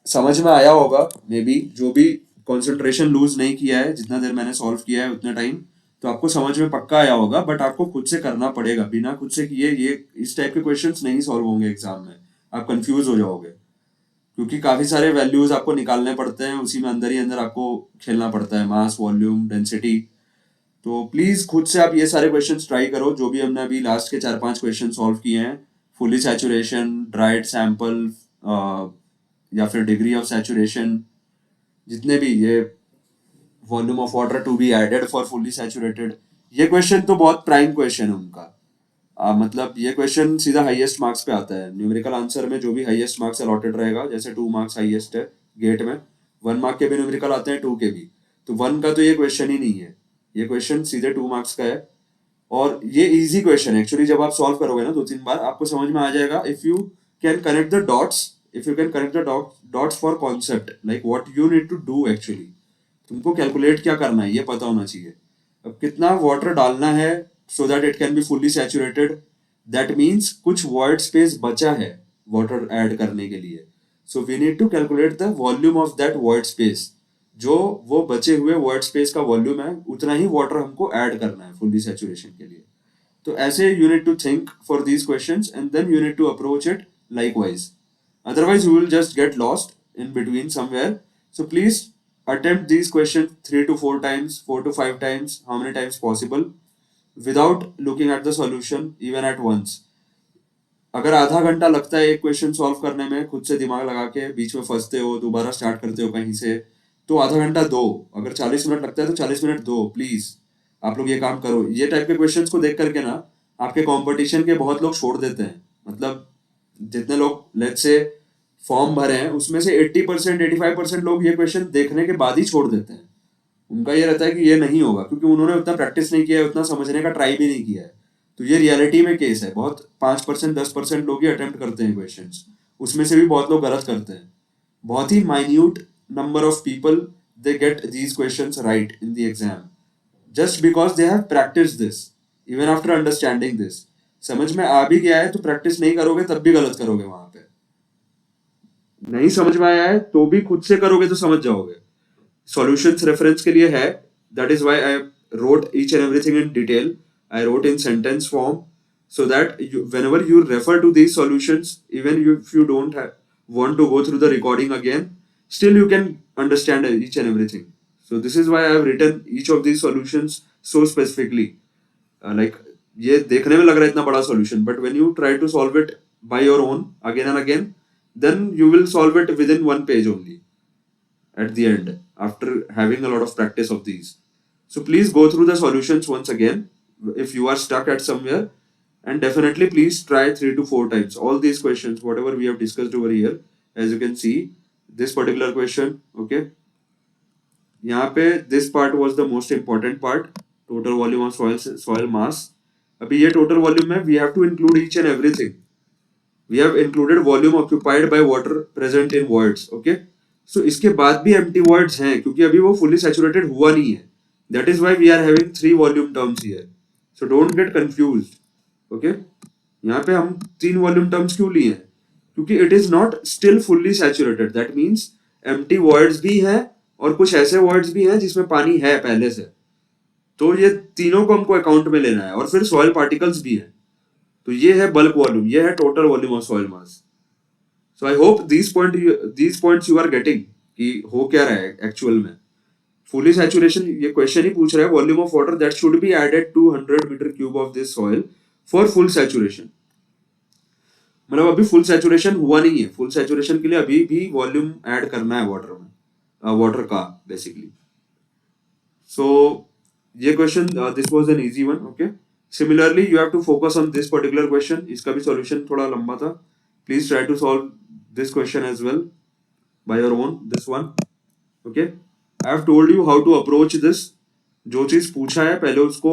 समझ में आया होगा मे बी. जो भी कंसंट्रेशन लूज नहीं किया है, जितना देर मैंने सॉल्व किया है उतना टाइम, तो आपको समझ में पक्का आया होगा. बट आपको खुद से करना पड़ेगा. बिना खुद से किए ये इस टाइप के क्वेश्चंस नहीं सॉल्व होंगे एग्जाम में. आप कंफ्यूज हो जाओगे, क्योंकि काफी सारे वैल्यूज आपको निकालने पड़ते हैं. उसी में अंदर ही अंदर आपको खेलना पड़ता है. मास, वॉल्यूम, डेंसिटी. तो प्लीज खुद से आप ये सारे क्वेश्चंस ट्राई करो जो भी हमने अभी लास्ट के 4-5 क्वेश्चन सॉल्व किए हैं। फुली सैचुरेशन, ड्राइड सैंपल, या फिर डिग्री ऑफ सैचुरेशन, जितने भी ये volume of water to be added for fully saturated, ये क्वेश्चन तो बहुत प्राइम क्वेश्चन है उनका। मतलब ये क्वेश्चन सीधा हाईएस्ट मार्क्स पे आता है। न्यूमेरिकल आंसर में जो भी हाईएस्ट मार्क्स अलॉटेड रहेगा, जैसे 2 मार्क्स हाईएस्ट है गेट में, 1 मार्क के भी न्यूमेरिकल आते हैं, 2 के भी। तो 1 का तो ये क्वेश्चन ही नहीं है, ये क्वेश्चन सीधे 2 मार्क्स का है। और ये इजी क्वेश्चन है एक्चुअली। जब आप सॉल्व करोगे ना 2-3 बार, आपको समझ में आ जाएगा। If you can connect the dots, if you can connect the dots for concept, like what you need to do actually. तुमको कैलकुलेट क्या करना है ये पता होना चाहिए। अब कितना वाटर डालना है so that it can be fully saturated, that means कुछ वॉइड स्पेस बचा है वाटर ऐड करने के लिए। So we need to calculate the volume of that void space. जो वो बचे हुए वॉइड स्पेस का वॉल्यूम है, उतना ही वाटर हमको ऐड करना है फुल्ली सैचुरेशन के लिए। तो ऐसे you need to think for these questions and then you need to approach it likewise. Otherwise, you will just get lost in between somewhere. So please attempt these questions 3 to 4 times, 4 to 5 times, how many times possible, without looking at the solution even at once. अगर आधा घंटा लगता है एक question solve करने में, खुद से दिमाग लगा के, बीच में फंसते हो, दोबारा स्टार्ट करते हो कहीं से, तो आधा घंटा दो। अगर 40 मिनट लगता है तो 40 मिनट दो प्लीज। आप लोग ये काम करो। ये टाइप के क्वेश्चंस को देख करके ना, आपके कंपटीशन के बहुत लोग छोड़ देते हैं। मतलब जितने लोग लेट्स से फॉर्म भरे हैं, उसमें से 80%, 85% लोग ये क्वेश्चन देखने के बाद ही छोड़ देते हैं। उनका ये रहता है कि ये नहीं होगा, क्योंकि उन्होंने उतना प्रैक्टिस नहीं किया है, उतना समझने का ट्राई भी नहीं किया है। तो ये रियलिटी में केस है। बहुत 5%, 10% लोग ही अटेम्प्ट करते हैं क्वेश्चंस, उसमें से भी बहुत लोग गलत करते हैं। बहुत ही minute number of people they get these questions right in the exam, just because they have practice this even after understanding this. समझ में आ भी गया है तो प्रैक्टिस नहीं करोगे तब भी गलत करोगे। वहां पे नहीं समझ में आया है तो भी खुद से करोगे तो समझ जाओगे। सॉल्यूशंस रेफरेंस के लिए है, that is why I wrote each and everything in detail. I wrote in sentence form so that whenever you refer to these solutions, even if you don't want to go through the recording again, still you can understand each and everything. So this is why I have written each of these solutions so specifically. Like ये देखने में लग रहा है इतना बड़ा solution, but when you try to solve it by your own again and again, then you will solve it within 1 page only at the end, after having a lot of practice of these. So please go through the solutions once again if you are stuck at somewhere, and definitely please try 3 to 4 times all these questions whatever we have discussed over here. As you can see, this particular question, okay, यहाँ पे this part was the most important part, total volume of soil mass. अभी ये total volume में we have to include each and everything. We have included volume occupied by water present in voids, okay. So इसके बाद भी empty voids हैं, क्योंकि अभी वो fully saturated हुआ नहीं है. That is why we are having 3 volume terms here. So don't get confused, okay. यहाँ पे हम 3 volume terms क्यों लिए हैं? क्योंकि it is not still fully saturated. That means empty voids भी हैं और कुछ ऐसे voids भी हैं जिसमें पानी है पहले से। तो ये तीनों को हमको अकाउंट में लेना है, और फिर सॉइल पार्टिकल्स भी हैं। तो ये है बल्क वॉल्यूम, ये है total volume of soil mass. So I hope these points you are getting कि हो क्या रहा है एक्चुअल में। फुली सैचुरेशन, ये क्वेश्चन ही पूछ रहा है volume of water that should be added to 100 metre cube of this soil for full saturation. मतलब अभी फुल सैचुरेशन हुआ नहीं है, फुल सैचुरेशन के लिए अभी भी वॉल्यूम ऐड करना है वाटर में, वाटर का बेसिकली। सो ये question, this was an easy one, okay. Similarly you have to focus on this particular question, इसका भी सॉल्यूशन थोड़ा लंबा था। Please try to solve this question as well by your own, this one, okay. I have told you how to approach this. जो चीज पूछा है पहले उसको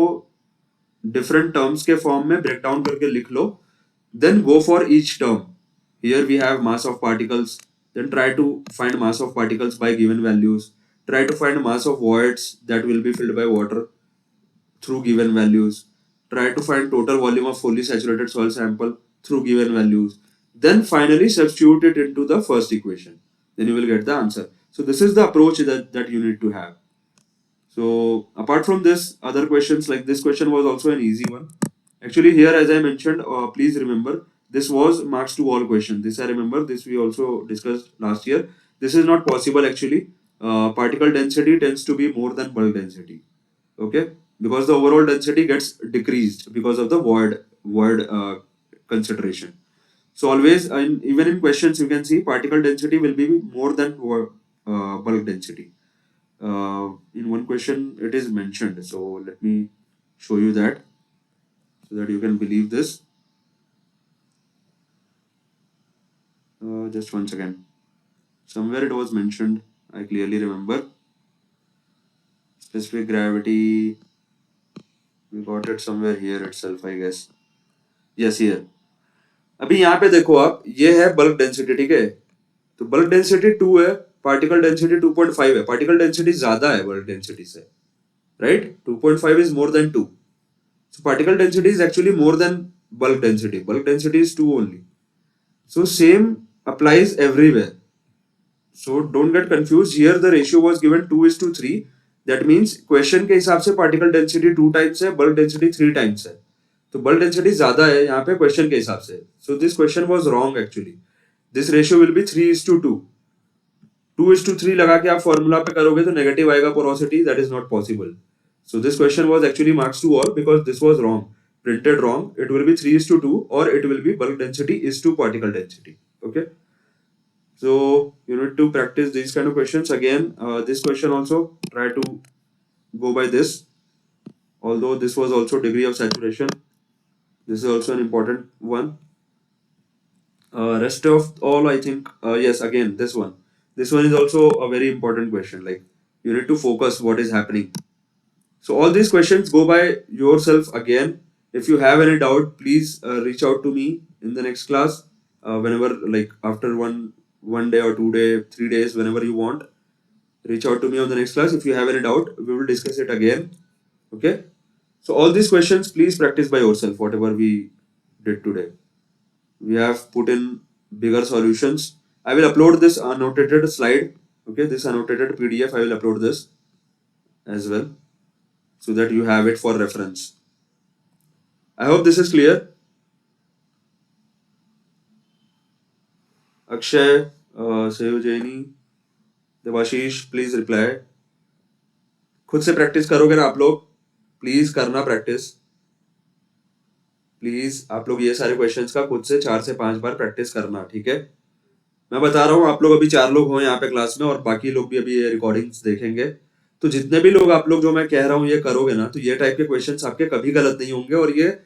डिफरेंट टर्म्स के फॉर्म में ब्रेक डाउन करके लिख लो, then go for each term. Here we have mass of particles, then try to find mass of particles by given values. Try to find mass of voids that will be filled by water through given values. Try to find total volume of fully saturated soil sample through given values. Then finally substitute it into the first equation. Then you will get the answer. So this is the approach that you need to have. So apart from this, other questions like this question was also an easy one. Actually here, as I mentioned, please remember, this was marks to all question. This I remember, this we also discussed last year. This is not possible actually. Particle density tends to be more than bulk density. Okay. because the overall density gets decreased because of the void consideration. So always, even in questions, you can see particle density will be more than bulk density. In one question, it is mentioned. So let me show you that so that you can believe this. Just once again, somewhere it was mentioned. I clearly remember specific gravity. We got it somewhere here itself, I guess. Yes, here. अभी यहाँ पे देखो आप, ये है bulk density, ठीक है? तो बल्क डेंसिटी 2 है, पार्टिकल डेंसिटी 2.5 है. पार्टिकल डेंसिटी ज्यादा है बल्क डेंसिटी से, right? 2.5 is more than 2. So particle density is actually more than bulk density. Bulk density is 2 only. So same applies everywhere. So don't get confused. Here the ratio was given 2:3. That means question के हिसाब से particle density 2 times है, bulk density 3 times है. तो bulk density ज्यादा है यहाँ पे question के हिसाब से. So this question was wrong actually. This ratio will be 3:2. 2:3 लगा के आप फॉर्मूला पे करोगे तो नेगेटिव आएगा porosity. That is not possible. So this question was actually marks to all because this was wrong, printed wrong. It will be 3:2 or it will be bulk density is to particle density. Okay. So you need to practice these kind of questions again. This question also try to go by this. Although this was also degree of saturation. This is also an important one. Rest of all, I think, yes, again, this one. This one is also a very important question. Like, you need to focus what is happening. So all these questions go by yourself again. If you have any doubt, please reach out to me in the next class. Whenever, like after one day or 2 day, 3 days, whenever you want, reach out to me on the next class. If you have any doubt, we will discuss it again. Okay. So all these questions, please practice by yourself. Whatever we did today, we have put in bigger solutions. I will upload this annotated slide. Okay, this annotated PDF. I will upload this as well so that you have it for reference. I hope this is clear. Akshay, Sayojani, Devashish, please reply. खुद से practice करोगे ना आप लोग? Please करना practice. Please आप लोग ये सारे क्वेश्चंस का खुद से 4 से 5 बार प्रैक्टिस करना, ठीक है? मैं बता रहा हूँ, आप लोग अभी 4 लोग हो यहाँ पे क्लास में और बाकी लोग भी अभी ये रिकॉर्डिंग्स देखेंगे. तो जितने भी लोग आप लोग जो मैं कह रहा हूँ ये करोगे ना, तो ये टाइप के क्वेश्चंस आपके कभी गलत नहीं होंगे और ये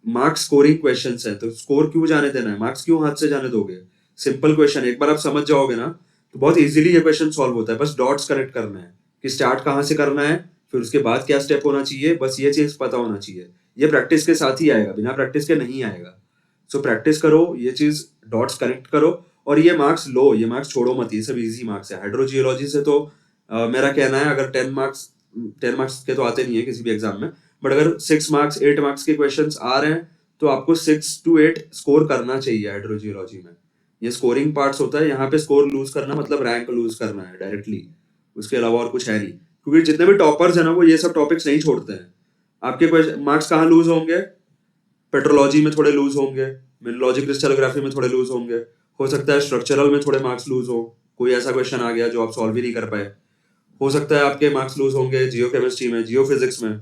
मार्क्स स्कोरिंग क्वेश्चंस है. तो स्कोर क्यों जाने देना है? मार्क्स क्यों हाथ से जाने दोगे? सिंपल क्वेश्चन, एक बार आप समझ जाओगे ना तो बहुत इजीली ये क्वेश्चन सॉल्व होता है. बस डॉट्स कनेक्ट करना है कि स्टार्ट कहाँ से करना है, फिर उसके बाद क्या स्टेप होना चाहिए. बस ये चीज पता होना चाहिए. ये प्रैक्टिस के साथ ही आएगा, बिना प्रैक्टिस के नहीं आएगा. सो प्रैक्टिस करो, ये चीज डॉट्स कनेक्ट करो और ये मार्क्स लो, ये मार्क्स छोड़ो मत. ये सब इजी मार्क्स है. हाइड्रोजियोलॉजी से तो मेरा कहना है अगर 10 मार्क्स के तो आते नहीं है किसी भी एग्जाम में, बट अगर 6 मार्क्स 8 मार्क्स के क्वेश्चंस आ रहे हैं तो आपको 6 to 8 स्कोर करना चाहिए हाइड्रोजियोलॉजी में. ये स्कोरिंग पार्ट्स होता है. यहाँ पे स्कोर लूज करना मतलब रैंक लूज करना है डायरेक्टली, उसके अलावा और कुछ है नहीं. क्योंकि जितने भी टॉपर्स है ना वो ये सब टॉपिक्स नहीं छोड़ते हैं. आपके मार्क्स कहाँ लूज होंगे? पेट्रोलॉजी में थोड़े लूज होंगे, मिनरलॉजी क्रिस्टलोग्राफी में थोड़े लूज होंगे, हो सकता है स्ट्रक्चरल में थोड़े मार्क्स लूज हो. कोई ऐसा क्वेश्चन आ गया जो आप सॉल्व ही नहीं कर पाए. हो सकता है आपके मार्क्स लूज होंगे जियो केमिस्ट्री में, जियो फिजिक्स में.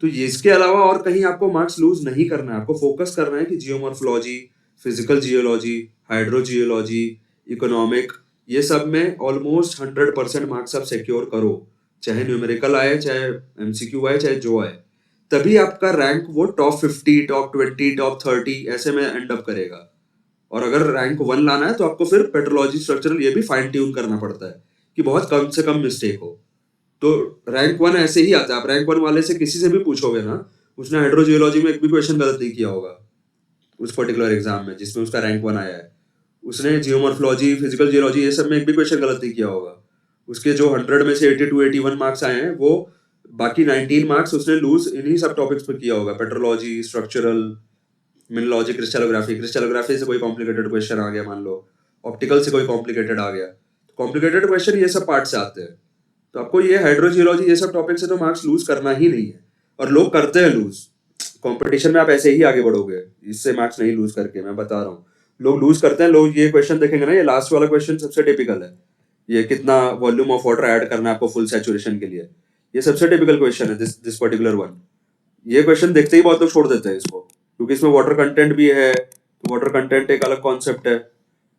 तो इसके अलावा और कहीं आपको मार्क्स लूज नहीं करना है. आपको फोकस करना है कि geomorphology, physical geology, hydrogeology, economic, ये सब में ऑलमोस्ट 100% मार्क्स आप सिक्योर करो. चाहे न्यूमेरिकल आए, चाहे एमसीक्यू आए, चाहे जो आए, तभी आपका रैंक वो टॉप 50, टॉप 20, टॉप 30 ऐसे में एंड अप करेगा. और अगर रैंक 1 लाना है तो आपको फिर पेट्रोलॉजी, स्ट्रक्चरल ये भी फाइन ट्यून करना पड़ता है कि बहुत कम से कम मिस्टेक हो. तो रैंक 1 ऐसे ही आता है. आप रैंक 1 वाले से किसी से भी पूछोगे ना, उसने हाइड्रोजियोलॉजी में एक भी क्वेश्चन गलत नहीं किया होगा उस पर्टिकुलर एग्जाम में जिसमें उसका रैंक 1 आया है. उसने जियोमॉर्फोलॉजी, फिजिकल जियोलॉजी, ये सब में एक भी क्वेश्चन गलत नहीं किया होगा. उसके जो 100 में से 82-81 मार्क्स आए हैं, वो बाकी 19 मार्क्स उसने लूज इन्हीं सब टॉपिक्स पे किया होगा. पेट्रोलॉजी, स्ट्रक्चरल, मिनरलॉजी, क्रिस्टलोग्राफी से कोई कॉम्प्लिकेटेड क्वेश्चन आ गया मान लो, ऑप्टिकल से कोई कॉम्प्लिकेटेड आ गया. कॉम्प्लिकेटेड क्वेश्चन ये सब पार्ट से आते हैं. तो आपको ये हाइड्रोजियोलॉजी ये सब टॉपिक से तो मार्क्स लूज करना ही नहीं है. और लोग करते हैं लूज. कंपटीशन में आप ऐसे ही आगे बढ़ोगे इससे मार्क्स नहीं लूज करके, मैं बता रहा हूँ. लोग लूज करते हैं. लोग ये क्वेश्चन देखेंगे ना, ये लास्ट वाला क्वेश्चन सबसे टिपिकल है. ये कितना वॉल्यूम ऑफ वाटर ऐड करना है आपको फुल सैचुरेशन के लिए. ये सबसे टिपिकल क्वेश्चन है, दिस पर्टिकुलर वन। ये क्वेश्चन देखते ही बहुत लोग छोड़ देते हैं इसको, क्योंकि इसमें वाटर कंटेंट भी है, तो वाटर कंटेंट एक अलग कॉन्सेप्ट है,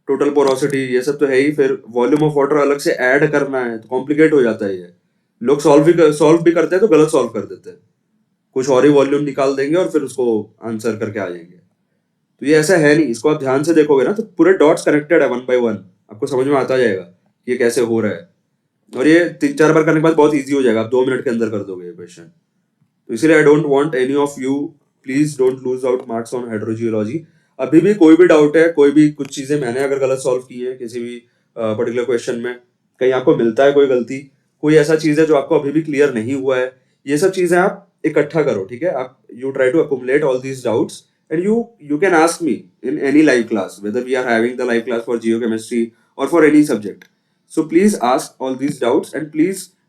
टोटल पोरोसिटी ये सब तो है ही, फिर वॉल्यूम ऑफ वाटर अलग से ऐड करना है, तो कॉम्प्लिकेट हो जाता है ये। लोग सॉल्व भी करते हैं तो गलत सॉल्व कर देते हैं, कुछ और ही वॉल्यूम निकाल देंगे और फिर उसको आंसर करके आ जाएंगे। तो ये ऐसा है नहीं, इसको आप ध्यान से देखोगे ना तो पूरे डॉट्स कनेक्टेड है वन बाय वन, आपको समझ में आता जाएगा कि ये कैसे हो रहा है। और ये 3-4 बार करने के बाद बहुत ईजी हो जाएगा, आप 2 मिनट के अंदर कर दोगे ये क्वेश्चन। तो इसीलिए I don't want any of you, please don't lose out marks on hydrogeology. अभी भी कोई भी डाउट है, कोई भी कुछ चीजें मैंने अगर गलत सॉल्व की है किसी भी पर्टिकुलर क्वेश्चन में, कहीं आपको मिलता है कोई गलती, कोई ऐसा चीज है जो आपको अभी भी क्लियर नहीं हुआ है, ये सब चीजें आप इकट्ठा करो, ठीक है। आप you try to accumulate all these doubts and you can ask me in any live class, whether we are having the live class for geochemistry or for any subject. So please ask all these doubts and please